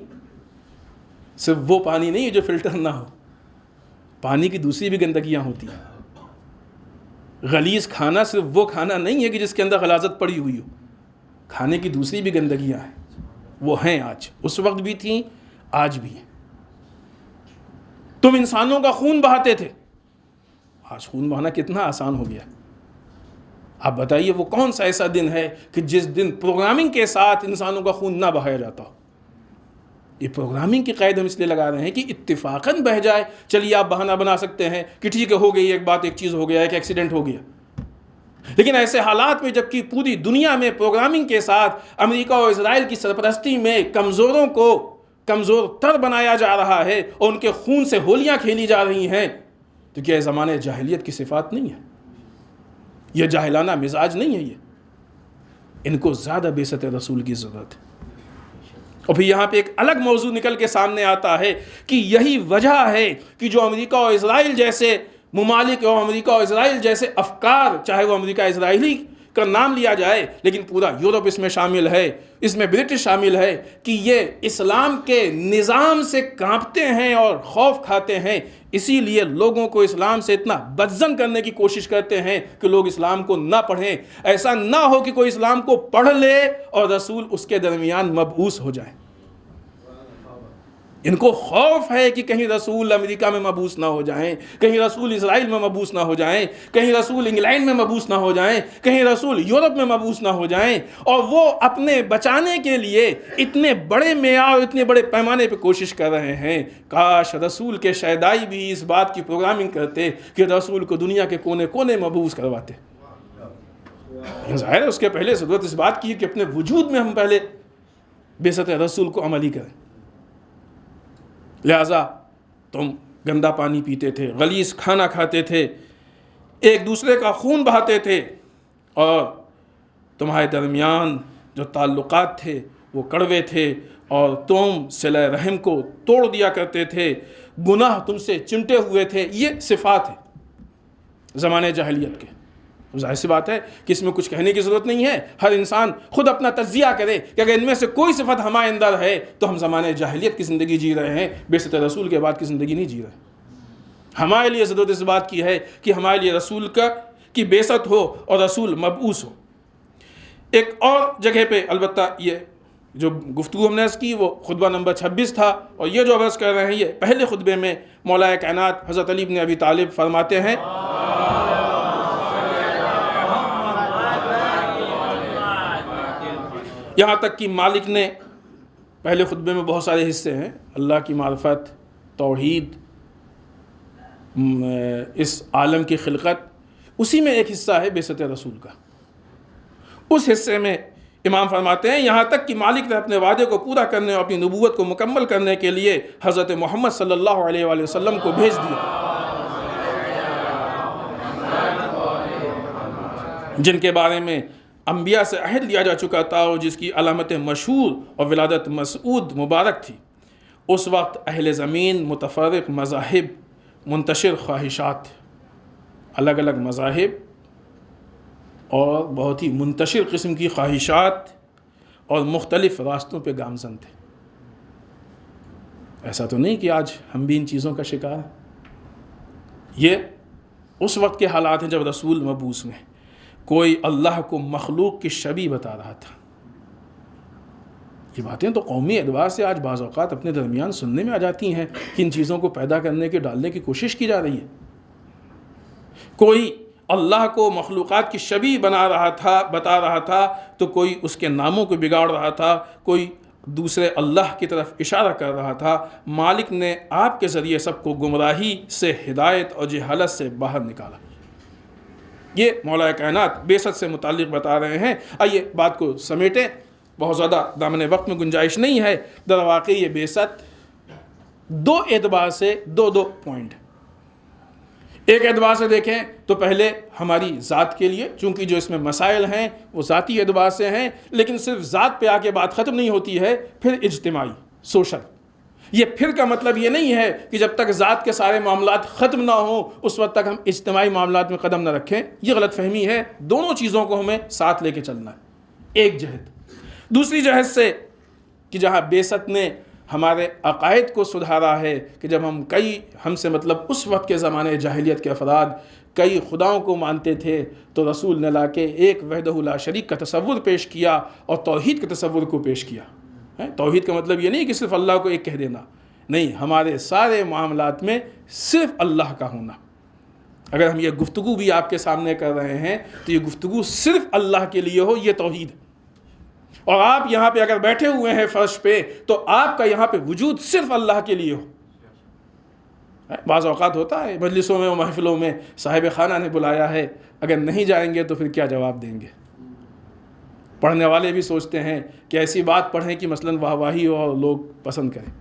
صرف وہ پانی نہیں ہے جو فلٹر نہ ہو، پانی کی دوسری بھی گندگیاں ہوتی ہیں۔ غلیظ کھانا صرف وہ کھانا نہیں ہے کہ جس کے اندر غلاظت پڑی ہوئی ہو، کھانے کی دوسری بھی گندگیاں ہیں، وہ ہیں آج، اس وقت بھی تھیں، آج بھی ہیں۔ تم انسانوں کا خون بہاتے تھے، آج خون بہانا کتنا آسان ہو گیا۔ آپ بتائیے وہ کون سا ایسا دن ہے کہ جس دن پروگرامنگ کے ساتھ انسانوں کا خون نہ بہایا جاتا ہو؟ یہ پروگرامنگ کی قید ہم اس لیے لگا رہے ہیں کہ اتفاقاً بہہ جائے، چلیے آپ بہانہ بنا سکتے ہیں کہ ٹھیک ہے ہو گئی ایک بات، ایک چیز ہو گیا، ایک ایکسیڈنٹ ہو گیا، لیکن ایسے حالات میں جبکہ پوری دنیا میں پروگرامنگ کے ساتھ امریکہ اور اسرائیل کی سرپرستی میں کمزوروں کو کمزور تر بنایا جا رہا ہے اور ان کے خون سے ہولیاں کھیلی جا رہی ہیں، تو کیا یہ زمانے جاہلیت کی صفات نہیں ہے؟ یہ جاہلانہ مزاج نہیں ہے؟ یہ ان کو زیادہ بعثت رسول کی ضرورت ہے۔ اور پھر یہاں پہ ایک الگ موضوع نکل کے سامنے آتا ہے کہ یہی وجہ ہے کہ جو امریکہ اور اسرائیل جیسے ممالک اور امریکہ اور اسرائیل جیسے افکار، چاہے وہ امریکہ اسرائیلی کا نام لیا جائے لیکن پورا یورپ اس میں شامل ہے، اس میں برٹش شامل ہے، کہ یہ اسلام کے نظام سے کانپتے ہیں اور خوف کھاتے ہیں، اسی لیے لوگوں کو اسلام سے اتنا بدظن کرنے کی کوشش کرتے ہیں کہ لوگ اسلام کو نہ پڑھیں، ایسا نہ ہو کہ کوئی اسلام کو پڑھ لے اور رسول اس کے درمیان مبعوث ہو جائے۔ ان کو خوف ہے کہ کہیں رسول امریکہ میں مبعوث نہ ہو جائیں، کہیں رسول اسرائیل میں مبعوث نہ ہو جائیں، کہیں رسول انگلینڈ میں مبعوث نہ ہو جائیں، کہیں رسول یورپ میں مبعوث نہ ہو جائیں، اور وہ اپنے بچانے کے لیے اتنے بڑے معیار، اتنے بڑے پیمانے پہ کوشش کر رہے ہیں۔ کاش رسول کے شیدائی بھی اس بات کی پروگرامنگ کرتے کہ رسول کو دنیا کے کونے کونے مبعوث کرواتے۔ ظاہر ہے اس کے پہلے ضرورت اس بات کی کہ اپنے وجود میں ہم پہلے بعثت رسول کو عملی کریں۔ لہٰذا تم گندا پانی پیتے تھے، غلیظ کھانا کھاتے تھے، ایک دوسرے کا خون بہاتے تھے، اور تمہارے درمیان جو تعلقات تھے وہ کڑوے تھے، اور تم صلہ رحم کو توڑ دیا کرتے تھے، گناہ تم سے چمٹے ہوئے تھے۔ یہ صفات ہے زمانے جاہلیت کے۔ ظاہر سی بات ہے کہ اس میں کچھ کہنے کی ضرورت نہیں ہے، ہر انسان خود اپنا تجزیہ کرے کہ اگر ان میں سے کوئی صفت ہمارے اندر ہے تو ہم زمانے جاہلیت کی زندگی جی رہے ہیں، بعثت رسول کے بعد کی زندگی نہیں جی رہے۔ ہمارے لیے ضرورت اس بات کی ہے کہ ہمارے لیے رسول کی بعثت ہو اور رسول مبعوث ہو۔ ایک اور جگہ پہ البتہ یہ جو گفتگو ہم نے عرض کی وہ خطبہ نمبر 26 تھا، اور یہ جو عرض کر رہے ہیں یہ پہلے خطبے میں مولا کائنات حضرت علی بن ابی طالب فرماتے ہیں، یہاں تک کہ مالک نے پہلے خطبے میں بہت سارے حصے ہیں، اللہ کی معرفت، توحید، اس عالم کی خلقت، اسی میں ایک حصہ ہے بعثت رسول کا۔ اس حصے میں امام فرماتے ہیں یہاں تک کہ مالک نے اپنے وعدے کو پورا کرنے اور اپنی نبوت کو مکمل کرنے کے لیے حضرت محمد صلی اللہ علیہ وآلہ وسلم کو بھیج دیا، جن کے بارے میں انبیاء سے عہد لیا جا چکا تھا اور جس کی علامت مشہور اور ولادت مسعود مبارک تھی۔ اس وقت اہل زمین متفرق مذاہب، منتشر خواہشات، الگ الگ مذاہب اور بہت ہی منتشر قسم کی خواہشات اور مختلف راستوں پہ گامزن تھے۔ ایسا تو نہیں کہ آج ہم بھی ان چیزوں کا شکار ہیں، یہ اس وقت کے حالات ہیں جب رسول مبعوث ہوئے۔ کوئی اللہ کو مخلوق کی شبیہ بتا رہا تھا۔ یہ باتیں تو قومی اعتبار سے آج بعض اوقات اپنے درمیان سننے میں آ جاتی ہیں کہ ان چیزوں کو پیدا کرنے کے ڈالنے کی کوشش کی جا رہی ہے۔ کوئی اللہ کو مخلوقات کی شبیہ بتا رہا تھا تو کوئی اس کے ناموں کو بگاڑ رہا تھا، کوئی دوسرے اللہ کی طرف اشارہ کر رہا تھا۔ مالک نے آپ کے ذریعے سب کو گمراہی سے، ہدایت اور جہالت سے باہر نکالا۔ یہ مولا کائنات بعثت سے متعلق بتا رہے ہیں۔ آئیے بات کو سمیٹیں، بہت زیادہ دامن وقت میں گنجائش نہیں ہے۔ در واقع یہ بعثت دو اعتبار سے دو پوائنٹ۔ ایک اعتبار سے دیکھیں تو پہلے ہماری ذات کے لیے، چونکہ جو اس میں مسائل ہیں وہ ذاتی اعتبار سے ہیں، لیکن صرف ذات پہ آ کے بات ختم نہیں ہوتی ہے، پھر اجتماعی، سوشل۔ یہ پھر کا مطلب یہ نہیں ہے کہ جب تک ذات کے سارے معاملات ختم نہ ہوں اس وقت تک ہم اجتماعی معاملات میں قدم نہ رکھیں، یہ غلط فہمی ہے۔ دونوں چیزوں کو ہمیں ساتھ لے کے چلنا ہے، ایک جہت۔ دوسری جہت سے کہ جہاں بعثت نے ہمارے عقائد کو سدھارا ہے کہ جب ہم سے مطلب اس وقت کے زمانے جاہلیت کے افراد کئی خداؤں کو مانتے تھے تو رسول نے لا کے ایک وحدہ لا شریک کا تصور پیش کیا اور توحید کے تصور کو پیش کیا۔ توحید کا مطلب یہ نہیں کہ صرف اللہ کو ایک کہہ دینا، نہیں، ہمارے سارے معاملات میں صرف اللہ کا ہونا۔ اگر ہم یہ گفتگو بھی آپ کے سامنے کر رہے ہیں تو یہ گفتگو صرف اللہ کے لیے ہو، یہ توحید۔ اور آپ یہاں پہ اگر بیٹھے ہوئے ہیں فرش پہ تو آپ کا یہاں پہ وجود صرف اللہ کے لیے ہو۔ بعض اوقات ہوتا ہے مجلسوں میں و محفلوں میں صاحب خانہ نے بلایا ہے، اگر نہیں جائیں گے تو پھر کیا جواب دیں گے؟ پڑھنے والے بھی سوچتے ہیں کہ ایسی بات پڑھیں کہ مثلاً واہی ہو اور لوگ پسند کریں۔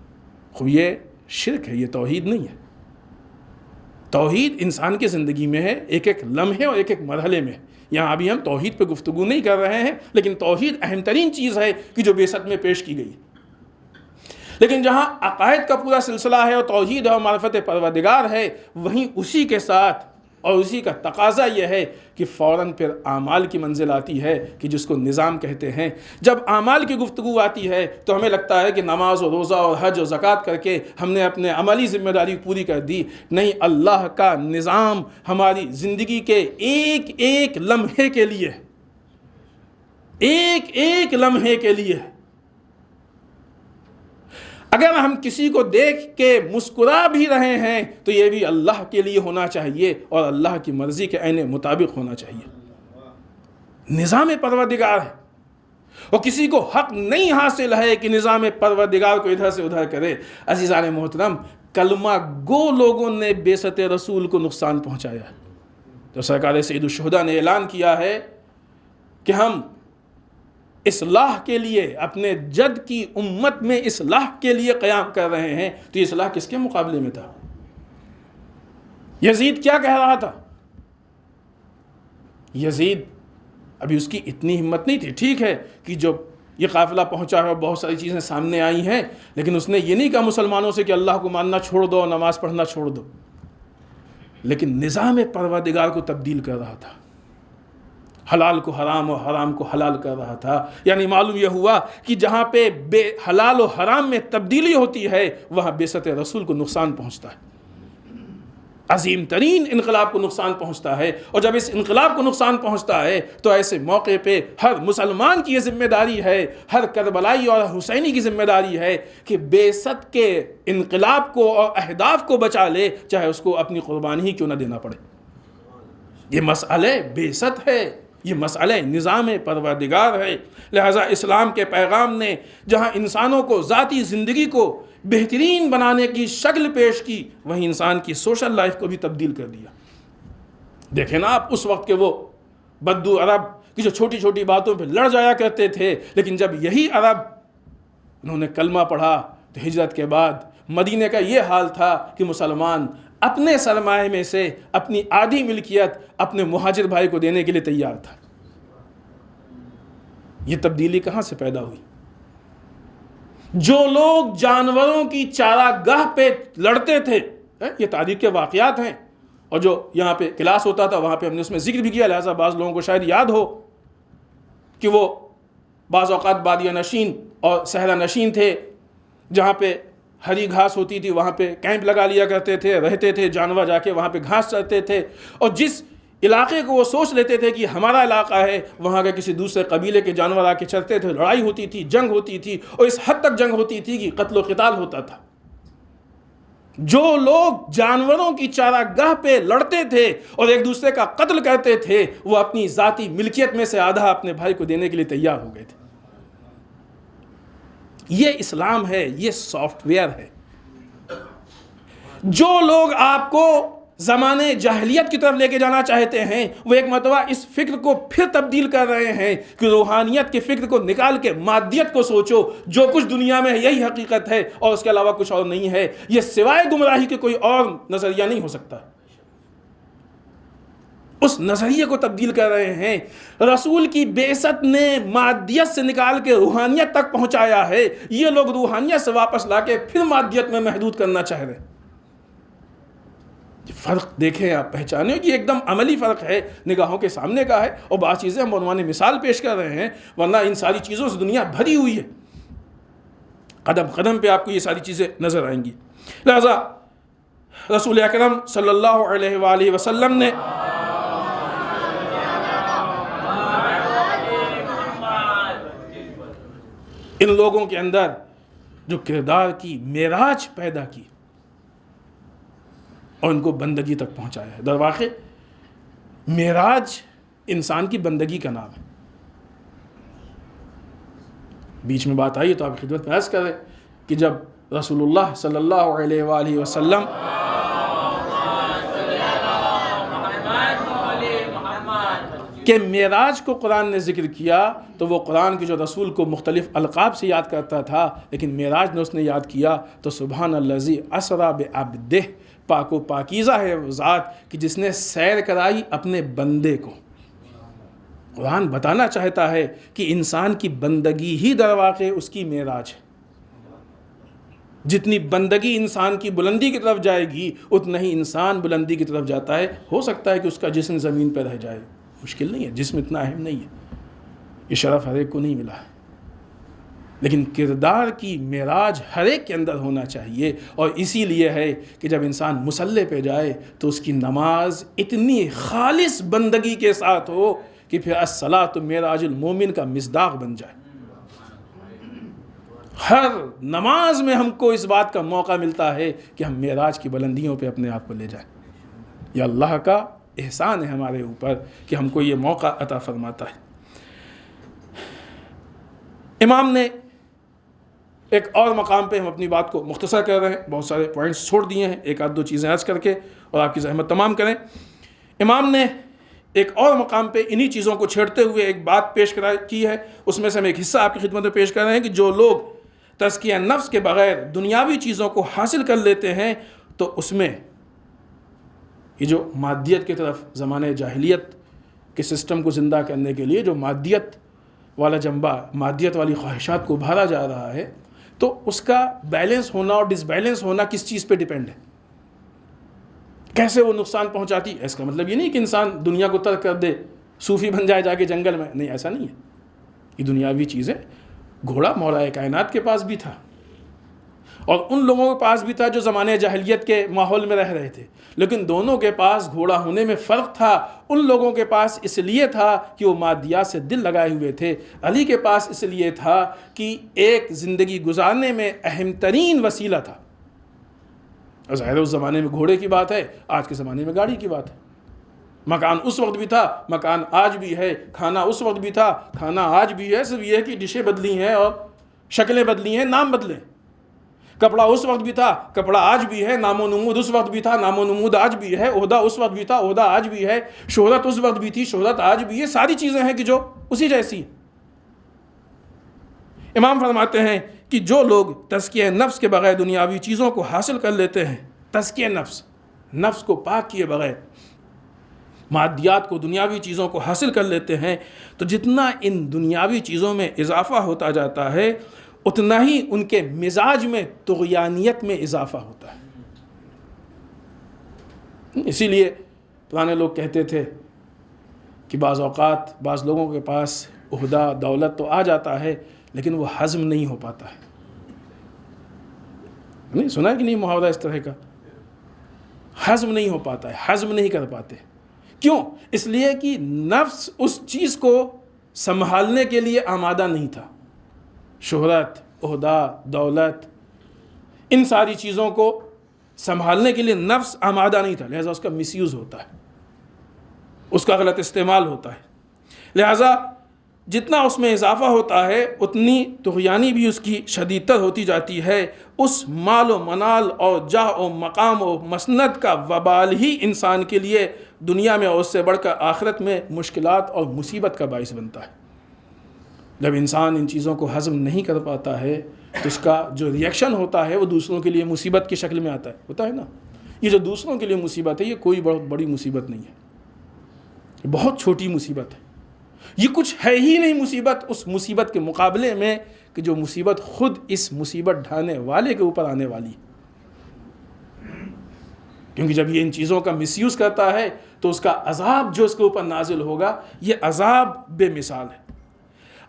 خوب یہ شرک ہے، یہ توحید نہیں ہے۔ توحید انسان کی زندگی میں ہے، ایک ایک لمحے اور ایک ایک مرحلے میں۔ یہاں ابھی ہم توحید پہ گفتگو نہیں کر رہے ہیں، لیکن توحید اہم ترین چیز ہے کہ جو بعثت میں پیش کی گئی۔ لیکن جہاں عقائد کا پورا سلسلہ ہے اور توحید اور معرفت پروردگار ہے، وہیں اسی کے ساتھ اور اسی کا تقاضا یہ ہے کہ فوراً پھر اعمال کی منزل آتی ہے کہ جس کو نظام کہتے ہیں۔ جب اعمال کی گفتگو آتی ہے تو ہمیں لگتا ہے کہ نماز و روزہ اور حج و زکوٰۃ کر کے ہم نے اپنے عملی ذمہ داری پوری کر دی۔ نہیں، اللہ کا نظام ہماری زندگی کے ایک ایک لمحے کے لیے، ایک ایک لمحے کے لیے۔ اگر ہم کسی کو دیکھ کے مسکرا بھی رہے ہیں تو یہ بھی اللہ کے لیے ہونا چاہیے اور اللہ کی مرضی کے عین مطابق ہونا چاہیے۔ نظام پروردگار ہے اور کسی کو حق نہیں حاصل ہے کہ نظام پروردگار کو ادھر سے ادھر کرے۔ عزیزان محترم، کلمہ گو لوگوں نے بعثت رسول کو نقصان پہنچایا ہے۔ تو سرکار سید الشہداء نے اعلان کیا ہے کہ ہم اصلاح کے لیے، اپنے جد کی امت میں اصلاح کے لیے قیام کر رہے ہیں۔ تو یہ اصلاح کس کے مقابلے میں تھا؟ یزید کیا کہہ رہا تھا؟ یزید ابھی اس کی اتنی ہمت نہیں تھی۔ ٹھیک ہے کہ جب یہ قافلہ پہنچا ہے اور بہت ساری چیزیں سامنے آئی ہیں، لیکن اس نے یہ نہیں کہا مسلمانوں سے کہ اللہ کو ماننا چھوڑ دو اور نماز پڑھنا چھوڑ دو، لیکن نظام پروردگار کو تبدیل کر رہا تھا، حلال کو حرام اور حرام کو حلال کر رہا تھا۔ یعنی معلوم یہ ہوا کہ جہاں پہ حلال و حرام میں تبدیلی ہوتی ہے وہاں بعثت رسول کو نقصان پہنچتا ہے، عظیم ترین انقلاب کو نقصان پہنچتا ہے۔ اور جب اس انقلاب کو نقصان پہنچتا ہے تو ایسے موقع پہ ہر مسلمان کی یہ ذمہ داری ہے، ہر کربلائی اور حسینی کی ذمہ داری ہے کہ بعثت کے انقلاب کو اور اہداف کو بچا لے، چاہے اس کو اپنی قربانی ہی کیوں نہ دینا پڑے۔ یہ مسئلہ بعثت ہے، یہ مسئلہ نظام پروردگار ہے۔ لہٰذا اسلام کے پیغام نے جہاں انسانوں کو ذاتی زندگی کو بہترین بنانے کی شکل پیش کی، وہیں انسان کی سوشل لائف کو بھی تبدیل کر دیا۔ دیکھیں نا آپ اس وقت کے وہ بدو عرب کہ جو چھوٹی چھوٹی باتوں پہ لڑ جایا کرتے تھے، لیکن جب یہی عرب انہوں نے کلمہ پڑھا تو ہجرت کے بعد مدینے کا یہ حال تھا کہ مسلمان اپنے سرمایہ میں سے اپنی آدھی ملکیت اپنے مہاجر بھائی کو دینے کے لیے تیار تھا۔ یہ تبدیلی کہاں سے پیدا ہوئی؟ جو لوگ جانوروں کی چارہ گاہ پہ لڑتے تھے، یہ تاریخ کے واقعات ہیں، اور جو یہاں پہ کلاس ہوتا تھا وہاں پہ ہم نے اس میں ذکر بھی کیا، لہٰذا بعض لوگوں کو شاید یاد ہو کہ وہ بعض اوقات بادیہ نشین اور صحرا نشین تھے، جہاں پہ ہری گھاس ہوتی تھی وہاں پہ کیمپ لگا لیا کرتے تھے، رہتے تھے، جانور جا کے وہاں پہ گھاس چرتے تھے، اور جس علاقے کو وہ سوچ لیتے تھے کہ ہمارا علاقہ ہے، وہاں کے کسی دوسرے قبیلے کے جانور آ کے چرتے تھے، لڑائی ہوتی تھی، جنگ ہوتی تھی، اور اس حد تک جنگ ہوتی تھی کہ قتل و قتال ہوتا تھا۔ جو لوگ جانوروں کی چارہ گاہ پہ لڑتے تھے اور ایک دوسرے کا قتل کرتے تھے، وہ اپنی ذاتی ملکیت میں سے آدھا اپنے بھائی کو دینے کے لیے تیار ہو گئے تھے۔ یہ اسلام ہے، یہ سافٹ ویئر ہے۔ جو لوگ آپ کو زمانے جاہلیت کی طرف لے کے جانا چاہتے ہیں، وہ ایک مرتبہ اس فکر کو پھر تبدیل کر رہے ہیں کہ روحانیت کے فکر کو نکال کے مادیت کو سوچو، جو کچھ دنیا میں ہے یہی حقیقت ہے اور اس کے علاوہ کچھ اور نہیں ہے، یہ سوائے گمراہی کے کوئی اور نظریہ نہیں ہو سکتا۔ اس نظریے کو تبدیل کر رہے ہیں۔ رسول کی بعثت نے مادیت سے نکال کے روحانیت تک پہنچایا ہے، یہ لوگ روحانیت سے واپس لا کے پھر مادیت میں محدود کرنا چاہ رہے ہیں۔ فرق دیکھیں آپ، پہچانیں کہ ایک دم عملی فرق ہے، نگاہوں کے سامنے کا ہے، اور بعض چیزیں ہم عنوان مثال پیش کر رہے ہیں، ورنہ ان ساری چیزوں سے دنیا بھری ہوئی ہے، قدم قدم پہ آپ کو یہ ساری چیزیں نظر آئیں گی۔ لہذا رسول اکرم صلی اللہ علیہ وآلہ وسلم نے ان لوگوں کے اندر جو کردار کی معراج پیدا کی اور ان کو بندگی تک پہنچایا ہے۔ در واقع معراج انسان کی بندگی کا نام ہے۔ بیچ میں بات آئی تو آپ کی خدمت میں عرض کریں کہ جب رسول اللہ صلی اللہ علیہ وآلہ وسلم کہ معراج کو قرآن نے ذکر کیا تو وہ قرآن کے جو رسول کو مختلف القاب سے یاد کرتا تھا، لیکن معراج نے اس نے یاد کیا تو سبحان الذی اسریٰ بعبدہ، پاک و پاکیزہ ہے وہ ذات کہ جس نے سیر کرائی اپنے بندے کو۔ قرآن بتانا چاہتا ہے کہ انسان کی بندگی ہی در واقع اس کی معراج ہے۔ جتنی بندگی انسان کی بلندی کی طرف جائے گی اتنا ہی انسان بلندی کی طرف جاتا ہے۔ ہو سکتا ہے کہ اس کا جسم زمین پہ رہ جائے، مشکل نہیں ہے، جسم اتنا اہم نہیں ہے، یہ شرف ہر ایک کو نہیں ملا ہے، لیکن کردار کی معراج ہر ایک کے اندر ہونا چاہیے۔ اور اسی لیے ہے کہ جب انسان مصلی پہ جائے تو اس کی نماز اتنی خالص بندگی کے ساتھ ہو کہ پھر الصلاۃ معراج المومن کا مصداق بن جائے۔ ہر نماز میں ہم کو اس بات کا موقع ملتا ہے کہ ہم معراج کی بلندیوں پہ اپنے آپ کو لے جائیں۔ یہ اللہ کا احسان ہے ہمارے اوپر کہ ہم کو یہ موقع عطا فرماتا ہے۔ امام نے ایک اور مقام پہ، ہم اپنی بات کو مختصر کر رہے ہیں، بہت سارے پوائنٹس چھوڑ دیے ہیں، ایک آدھ دو چیزیں عرض کر کے اور آپ کی زحمت تمام کریں۔ امام نے ایک اور مقام پہ انہی چیزوں کو چھیڑتے ہوئے ایک بات پیش کی ہے، اس میں سے ہم ایک حصہ آپ کی خدمت میں پیش کر رہے ہیں کہ جو لوگ تزکیہ نفس کے بغیر دنیاوی چیزوں کو حاصل کر لیتے ہیں تو اس میں یہ جو مادیت کی طرف زمانے جاہلیت کے سسٹم کو زندہ کرنے کے لیے جو مادیت والا جنبہ، مادیت والی خواہشات کو ابھارا جا رہا ہے، تو اس کا بیلنس ہونا اور ڈس بیلنس ہونا کس چیز پہ ڈیپینڈ ہے، کیسے وہ نقصان پہنچاتی ہے۔ اس کا مطلب یہ نہیں کہ انسان دنیا کو ترک کر دے، صوفی بن جائے جا کے جنگل میں، نہیں، ایسا نہیں ہے۔ یہ دنیاوی چیزیں، گھوڑا مولا کائنات کے پاس بھی تھا اور ان لوگوں کے پاس بھی تھا جو زمانے جاہلیت کے ماحول میں رہ رہے تھے، لیکن دونوں کے پاس گھوڑا ہونے میں فرق تھا۔ ان لوگوں کے پاس اس لیے تھا کہ وہ مادیات سے دل لگائے ہوئے تھے، علی کے پاس اس لیے تھا کہ ایک زندگی گزارنے میں اہم ترین وسیلہ تھا۔ ظاہر اس زمانے میں گھوڑے کی بات ہے، آج کے زمانے میں گاڑی کی بات ہے۔ مکان اس وقت بھی تھا، مکان آج بھی ہے، کھانا اس وقت بھی تھا، کھانا آج بھی ہے، صرف یہ ہے کہ ڈشیں بدلی ہیں اور شکلیں بدلی ہیں، نام بدلے۔ کپڑا اس وقت بھی تھا، کپڑا آج بھی ہے، نام و نمود اس وقت بھی تھا، نام و نمود آج بھی ہے، عہدہ اس وقت بھی تھا، عہدہ آج بھی ہے، شہرت اس وقت بھی تھی، شہرت آج بھی ہے، ساری چیزیں ہیں کہ جو اسی جیسی ہیں۔ امام فرماتے ہیں کہ جو لوگ تزکیہ نفس کے بغیر دنیاوی چیزوں کو حاصل کر لیتے ہیں، تزکیہ نفس کو پاک کیے بغیر مادیات کو، دنیاوی چیزوں کو حاصل کر لیتے ہیں، تو جتنا ان دنیاوی چیزوں میں اضافہ ہوتا جاتا ہے اتنا ہی ان کے مزاج میں طغیانیت میں اضافہ ہوتا ہے۔ اسی لیے پرانے لوگ کہتے تھے کہ بعض اوقات بعض لوگوں کے پاس عہدہ دولت تو آ جاتا ہے لیکن وہ ہضم نہیں ہو پاتا ہے۔ نہیں سنا ہے کہ نہیں محاورہ اس طرح کا؟ ہضم نہیں ہو پاتا ہے، ہضم نہیں کر پاتے۔ کیوں؟ اس لیے کہ نفس اس چیز کو سنبھالنے کے لیے آمادہ نہیں تھا۔ شہرت، عہدہ، دولت، ان ساری چیزوں کو سنبھالنے کے لیے نفس آمادہ نہیں تھا، لہذا اس کا مس یوز ہوتا ہے، اس کا غلط استعمال ہوتا ہے۔ لہذا جتنا اس میں اضافہ ہوتا ہے اتنی طغیانی بھی اس کی شدید تر ہوتی جاتی ہے۔ اس مال و منال اور جاہ و مقام و مسند کا وبال ہی انسان کے لیے دنیا میں اور اس سے بڑھ کر آخرت میں مشکلات اور مصیبت کا باعث بنتا ہے۔ جب انسان ان چیزوں کو ہضم نہیں کر پاتا ہے تو اس کا جو ریئیکشن ہوتا ہے وہ دوسروں کے لیے مصیبت کی شکل میں ہوتا ہے نا۔ یہ جو دوسروں کے لیے مصیبت ہے یہ کوئی بہت بڑی مصیبت نہیں ہے، یہ بہت چھوٹی مصیبت ہے، یہ کچھ ہے ہی نہیں مصیبت اس مصیبت کے مقابلے میں کہ جو مصیبت خود اس مصیبت ڈھانے والے کے اوپر آنے والی ہے۔ کیونکہ جب یہ ان چیزوں کا مس یوز کرتا ہے تو اس کا عذاب جو اس کے اوپر نازل ہوگا یہ عذاب بے مثال ہے۔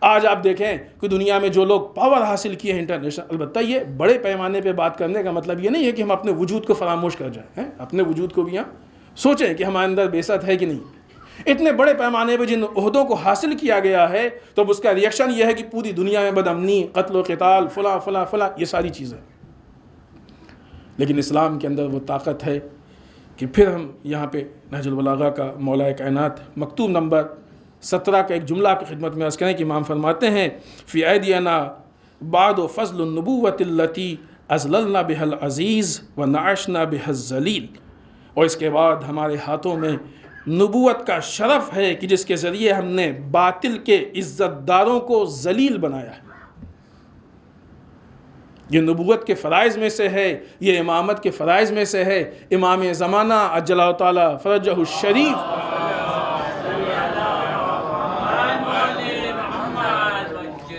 آج آپ دیکھیں کہ دنیا میں جو لوگ پاور حاصل کیے ہیں انٹرنیشنل، البتہ یہ بڑے پیمانے پہ بات کرنے کا مطلب یہ نہیں ہے کہ ہم اپنے وجود کو فراموش کر جائیں، اپنے وجود کو بھی ہم سوچیں کہ ہمارے اندر بیست ہے کہ نہیں۔ اتنے بڑے پیمانے پہ جن عہدوں کو حاصل کیا گیا ہے تو اب اس کا ریئیکشن یہ ہے کہ پوری دنیا میں بدامنی، قتل و قتال، فلاں فلاں فلاں، یہ ساری چیزیں۔ لیکن اسلام کے اندر وہ طاقت ہے کہ پھر ہم یہاں پہ نہج البلاغہ کا مولا کائنات مکتوب نمبر 17 کا ایک جملہ کی خدمت میں عرض کریں کہ امام فرماتے ہیں فی ایدینا بعد فضل النبوۃ التی اذللنا بها العزیز و نعشنا بها الذلیل، اور اس کے بعد ہمارے ہاتھوں میں نبوت کا شرف ہے کہ جس کے ذریعے ہم نے باطل کے عزت داروں کو ذلیل بنایا ہے۔ یہ نبوت کے فرائض میں سے ہے، یہ امامت کے فرائض میں سے ہے۔ امام زمانہ عجل اللہ تعالی فرجہ الشریف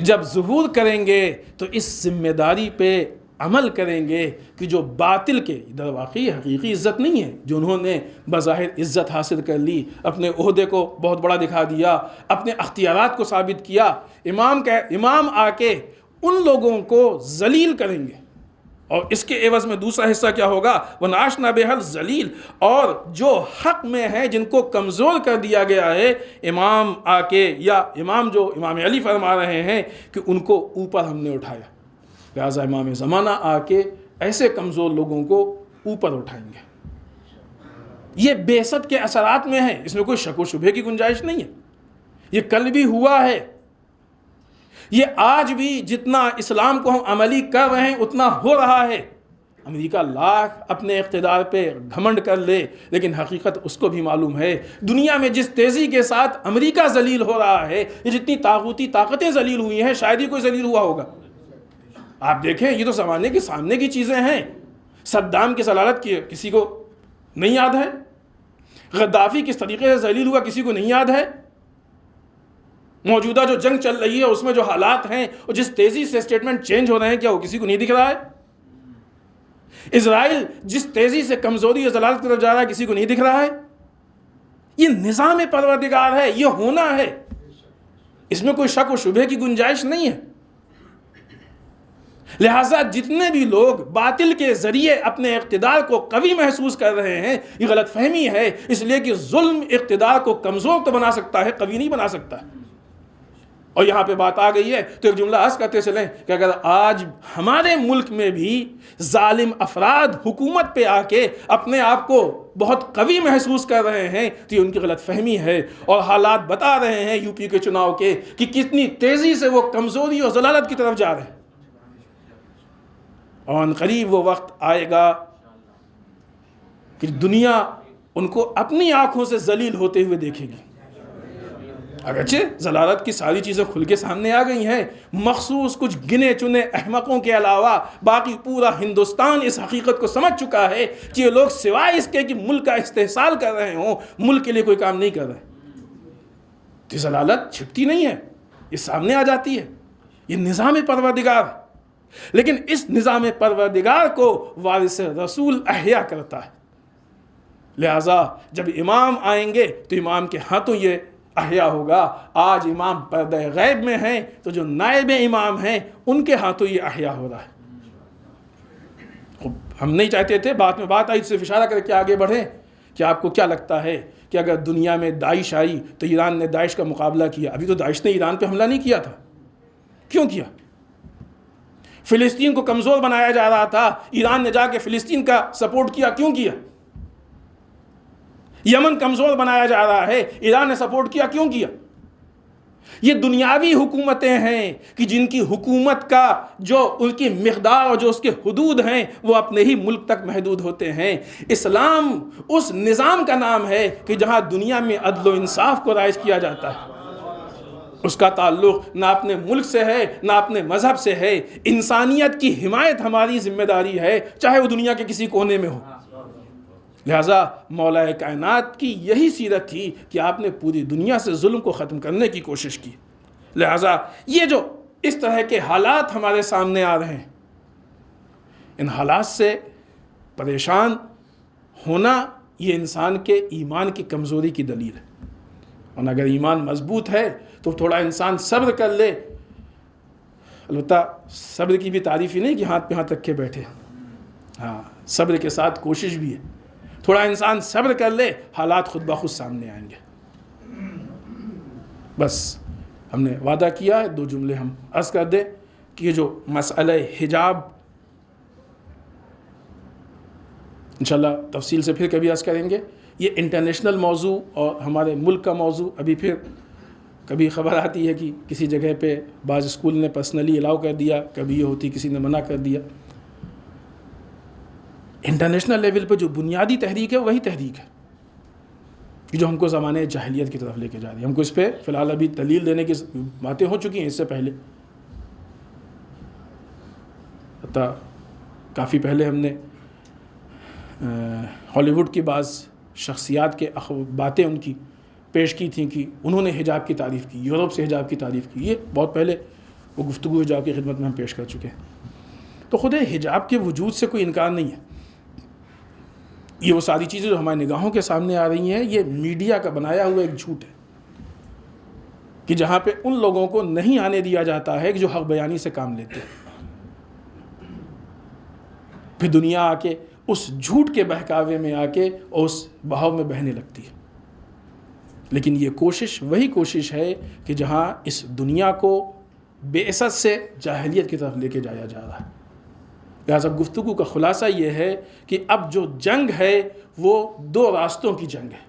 جب ظہور کریں گے تو اس ذمہ داری پہ عمل کریں گے کہ جو باطل کے در واقعی حقیقی عزت نہیں ہے، جو انہوں نے بظاہر عزت حاصل کر لی، اپنے عہدے کو بہت بڑا دکھا دیا، اپنے اختیارات کو ثابت کیا، امام آ کے ان لوگوں کو ذلیل کریں گے۔ اور اس کے عوض میں دوسرا حصہ کیا ہوگا؟ وَنَعَشْنَا بِهَا الذَّلِيلَ، اور جو حق میں ہے، جن کو کمزور کر دیا گیا ہے، امام آ کے یا امام علی فرما رہے ہیں کہ ان کو اوپر ہم نے اٹھایا۔ لہٰذا امام زمانہ آ کے ایسے کمزور لوگوں کو اوپر اٹھائیں گے۔ یہ بعثت کے اثرات میں ہے، اس میں کوئی شک و شبہ کی گنجائش نہیں ہے۔ یہ کل بھی ہوا ہے، یہ آج بھی جتنا اسلام کو ہم عملی کر رہے ہیں اتنا ہو رہا ہے۔ امریکہ لاکھ اپنے اقتدار پہ گھمنڈ کر لے، لیکن حقیقت اس کو بھی معلوم ہے دنیا میں جس تیزی کے ساتھ امریکہ ذلیل ہو رہا ہے، یہ جتنی طاغوتی طاقتیں ذلیل ہوئی ہیں شاید ہی کوئی ذلیل ہوا ہوگا۔ آپ دیکھیں یہ تو زمانے کے سامنے کی چیزیں ہیں۔ صدام کی ضلالت کی کسی کو نہیں یاد ہے؟ غدافی کس طریقے سے ذلیل ہوا کسی کو نہیں یاد ہے؟ موجودہ جو جنگ چل رہی ہے اس میں جو حالات ہیں اور جس تیزی سے اسٹیٹمنٹ چینج ہو رہے ہیں، کیا وہ کسی کو نہیں دکھ رہا ہے؟ اسرائیل جس تیزی سے کمزوری اور ضلالت کی طرف جا رہا ہے، کسی کو نہیں دکھ رہا ہے؟ یہ نظام پروردگار ہے، یہ ہونا ہے، اس میں کوئی شک و شبہ کی گنجائش نہیں ہے۔ لہٰذا جتنے بھی لوگ باطل کے ذریعے اپنے اقتدار کو قوی محسوس کر رہے ہیں، یہ غلط فہمی ہے، اس لیے کہ ظلم اقتدار کو کمزور تو بنا سکتا ہے، قوی نہیں بنا سکتا۔ اور یہاں پہ بات آ گئی ہے تو ایک جملہ عرض کرتے چلیں کہ اگر آج ہمارے ملک میں بھی ظالم افراد حکومت پہ آ کے اپنے آپ کو بہت قوی محسوس کر رہے ہیں تو یہ ان کی غلط فہمی ہے، اور حالات بتا رہے ہیں یو پی کے چناؤ کے کہ کتنی تیزی سے وہ کمزوری اور ضلالت کی طرف جا رہے ہیں۔ اور عنقریب وہ وقت آئے گا کہ دنیا ان کو اپنی آنکھوں سے ذلیل ہوتے ہوئے دیکھے گی. اگرچہ ضلالت کی ساری چیزیں کھل کے سامنے آ گئی ہیں، مخصوص کچھ گنے چنے احمقوں کے علاوہ باقی پورا ہندوستان اس حقیقت کو سمجھ چکا ہے کہ یہ لوگ سوائے اس کے کہ ملک کا استحصال کر رہے ہوں، ملک کے لیے کوئی کام نہیں کر رہے. تو ضلالت چھپتی نہیں ہے، یہ سامنے آ جاتی ہے. یہ نظام پروردگار ہے، لیکن اس نظام پروردگار کو وارث رسول احیا کرتا ہے. لہٰذا جب امام آئیں گے تو امام کے ہاتھوں یہ احیا ہوگا. آج امام پردہ غیب میں ہیں تو جو نائب امام ہیں ان کے ہاتھوں یہ احیا ہو رہا ہے. ہم نہیں چاہتے تھے، بات میں بات آئی، صرف اشارہ کر کے آگے بڑھیں کہ آپ کو کیا لگتا ہے کہ اگر دنیا میں داعش آئی تو ایران نے داعش کا مقابلہ کیا؟ ابھی تو داعش نے ایران پہ حملہ نہیں کیا تھا. کیوں کیا؟ فلسطین کو کمزور بنایا جا رہا تھا، ایران نے جا کے فلسطین کا سپورٹ کیا. کیوں کیا؟ یمن کمزور بنایا جا رہا ہے، ایران نے سپورٹ کیا. کیوں کیا؟ یہ دنیاوی حکومتیں ہیں کہ جن کی حکومت کا جو ان کی مقدار اور جو اس کے حدود ہیں وہ اپنے ہی ملک تک محدود ہوتے ہیں. اسلام اس نظام کا نام ہے کہ جہاں دنیا میں عدل و انصاف کو رائج کیا جاتا ہے. اس کا تعلق نہ اپنے ملک سے ہے نہ اپنے مذہب سے ہے. انسانیت کی حمایت ہماری ذمہ داری ہے، چاہے وہ دنیا کے کسی کونے میں ہو. لہٰذا مولا کائنات کی یہی سیرت تھی کہ آپ نے پوری دنیا سے ظلم کو ختم کرنے کی کوشش کی. لہٰذا یہ جو اس طرح کے حالات ہمارے سامنے آ رہے ہیں، ان حالات سے پریشان ہونا یہ انسان کے ایمان کی کمزوری کی دلیل ہے. اور اگر ایمان مضبوط ہے تو تھوڑا انسان صبر کر لے. البتہ صبر کی بھی تعریف ہی نہیں کہ ہاتھ پہ ہاتھ رکھ کے بیٹھے، ہاں صبر کے ساتھ کوشش بھی ہے. تھوڑا انسان صبر کر لے، حالات خود بخود سامنے آئیں گے. بس ہم نے وعدہ کیا ہے 2 جملے ہم عرض کر دیں کہ یہ جو مسئلہ حجاب انشاءاللہ تفصیل سے پھر کبھی عرض کریں گے. یہ انٹرنیشنل موضوع اور ہمارے ملک کا موضوع. ابھی پھر کبھی خبر آتی ہے کہ کسی جگہ پہ بعض اسکول نے پرسنلی الاؤ کر دیا، کبھی یہ ہوتی کسی نے منع کر دیا. انٹرنیشنل لیول پہ جو بنیادی تحریک ہے وہی تحریک ہے جو ہم کو زمانے جاہلیت کی طرف لے کے جا رہی ہے. ہم کو اس پہ فی الحال ابھی دلیل دینے کی باتیں ہو چکی ہیں اس سے پہلے. کافی پہلے ہم نے ہالی ووڈ کی بعض شخصیات کے باتیں ان کی پیش کی تھیں کہ انہوں نے حجاب کی تعریف کی، یورپ سے حجاب کی تعریف کی. یہ بہت پہلے وہ گفتگو حجاب کی خدمت میں ہم پیش کر چکے ہیں. تو خود حجاب کے وجود سے کوئی انکار نہیں ہے. یہ وہ ساری چیزیں جو ہماری نگاہوں کے سامنے آ رہی ہیں یہ میڈیا کا بنایا ہوا ایک جھوٹ ہے کہ جہاں پہ ان لوگوں کو نہیں آنے دیا جاتا ہے کہ جو حق بیانی سے کام لیتے ہیں. پھر دنیا آ کے اس جھوٹ کے بہکاوے میں آ کے اور اس بہاؤ میں بہنے لگتی ہے. لیکن یہ کوشش وہی کوشش ہے کہ جہاں اس دنیا کو بعثت سے جاہلیت کی طرف لے کے جایا جا رہا ہے. لہٰذا گفتگو کا خلاصہ یہ ہے کہ اب جو جنگ ہے وہ 2 راستوں کی جنگ ہے.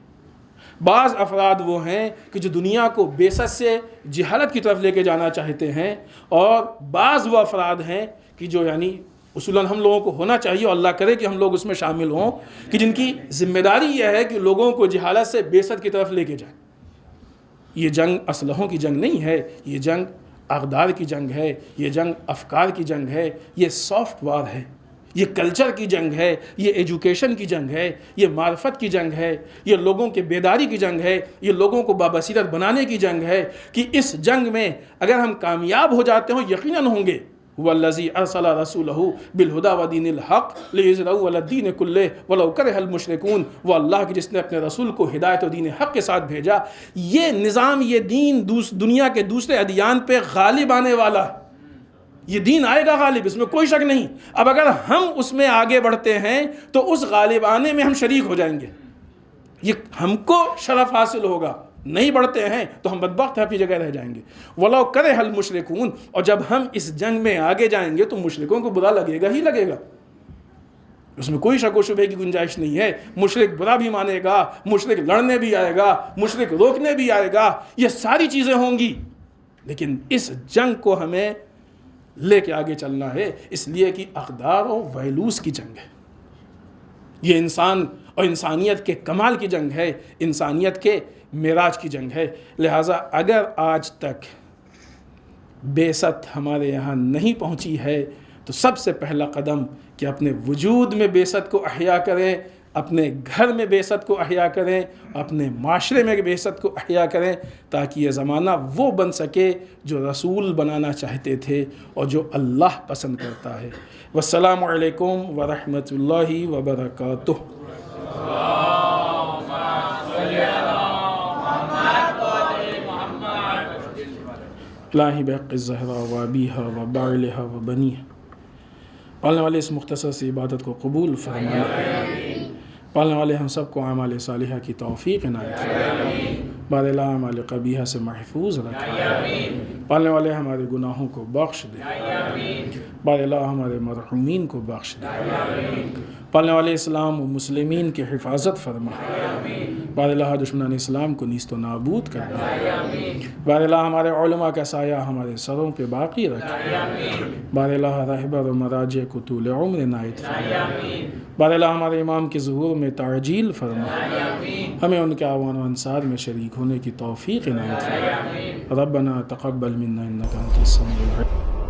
بعض افراد وہ ہیں کہ جو دنیا کو بعثت سے جہالت کی طرف لے کے جانا چاہتے ہیں، اور بعض وہ افراد ہیں کہ جو یعنی اصولاً ہم لوگوں کو ہونا چاہیے اور اللہ کرے کہ ہم لوگ اس میں شامل ہوں کہ جن کی ذمہ داری یہ ہے کہ لوگوں کو جہالت سے بعثت کی طرف لے کے جائیں. یہ جنگ اسلحوں کی جنگ نہیں ہے، یہ جنگ اقدار کی جنگ ہے، یہ جنگ افکار کی جنگ ہے، یہ سافٹ وار ہے، یہ کلچر کی جنگ ہے، یہ ایجوکیشن کی جنگ ہے، یہ معرفت کی جنگ ہے، یہ لوگوں کے بیداری کی جنگ ہے، یہ لوگوں کو بابصیرت بنانے کی جنگ ہے. کہ اس جنگ میں اگر ہم کامیاب ہو جاتے ہوں یقیناً ہوں گے. والذی ارسل رسولہ بالہدی ودین الحق لیظہرہ علی الدین کلہ ولو کرہ المشرکون. وہ اللہ کی جس نے اپنے رسول کو ہدایت و دین حق کے ساتھ بھیجا. یہ نظام، یہ دین دنیا کے دوسرے ادیان پہ غالب آنے والا ہے. یہ دین آئے گا غالب، اس میں کوئی شک نہیں. اب اگر ہم اس میں آگے بڑھتے ہیں تو اس غالب آنے میں ہم شریک ہو جائیں گے، یہ ہم کو شرف حاصل ہوگا. نہیں بڑھتے ہیں تو ہم بدبخت اپنی جگہ رہ جائیں گے. وَلَوْ كَرِهَ الْمُشْرِكُونَ. اور جب ہم اس جنگ میں آگے جائیں گے تو مشرکوں کو برا لگے گا ہی لگے گا، اس میں کوئی شک و شبہ کی گنجائش نہیں ہے. مشرک برا بھی مانے گا، مشرک لڑنے بھی آئے گا، مشرک روکنے بھی آئے گا، یہ ساری چیزیں ہوں گی. لیکن اس جنگ کو ہمیں لے کے آگے چلنا ہے، اس لیے کہ اقدار و ویلوز کی جنگ ہے، یہ انسان اور انسانیت کے کمال کی جنگ ہے، انسانیت کے معراج کی جنگ ہے۔ لہٰذا اگر آج تک بعثت ہمارے یہاں نہیں پہنچی ہے تو سب سے پہلا قدم کہ اپنے وجود میں بعثت کو احیا کریں، اپنے گھر میں بعثت کو احیا کریں، اپنے معاشرے میں بعثت کو احیا کریں، تاکہ یہ زمانہ وہ بن سکے جو رسول بنانا چاہتے تھے اور جو اللہ پسند کرتا ہے۔ والسلام علیکم ورحمۃ اللہ وبرکاتہ۔ الہی بحق الزہرا و ابیہا و بعلہا و بنیہا، پالنے والے اس مختصر سی عبادت کو قبول فرما، پالنے والے ہم سب کو اعمال صالحہ کی توفیق عنایت فرما، بار الہ اعمال قبیحہ سے محفوظ رکھے، پالنے والے ہمارے گناہوں کو بخش دے، بار الہ ہمارے مرحومین کو بخش دے، پالنے والے اسلام و مسلمین کی حفاظت فرما، بار الہ دشمنان اسلام کو نیست و نابود کر دے، بار الہ ہمارے علماء کا سایہ ہمارے سروں پہ باقی رکھے، بار الہ رہبر و مراجع کو طول عمر عنایت فرما، بار الہ ہمارے امام کے ظہور میں تعجیل فرما، ہمیں ان کے اعوان و انصار میں شریک ہونے کی توفیق عنایت فرما۔ ربنا تقبل منا انک انت السمیع العلیم۔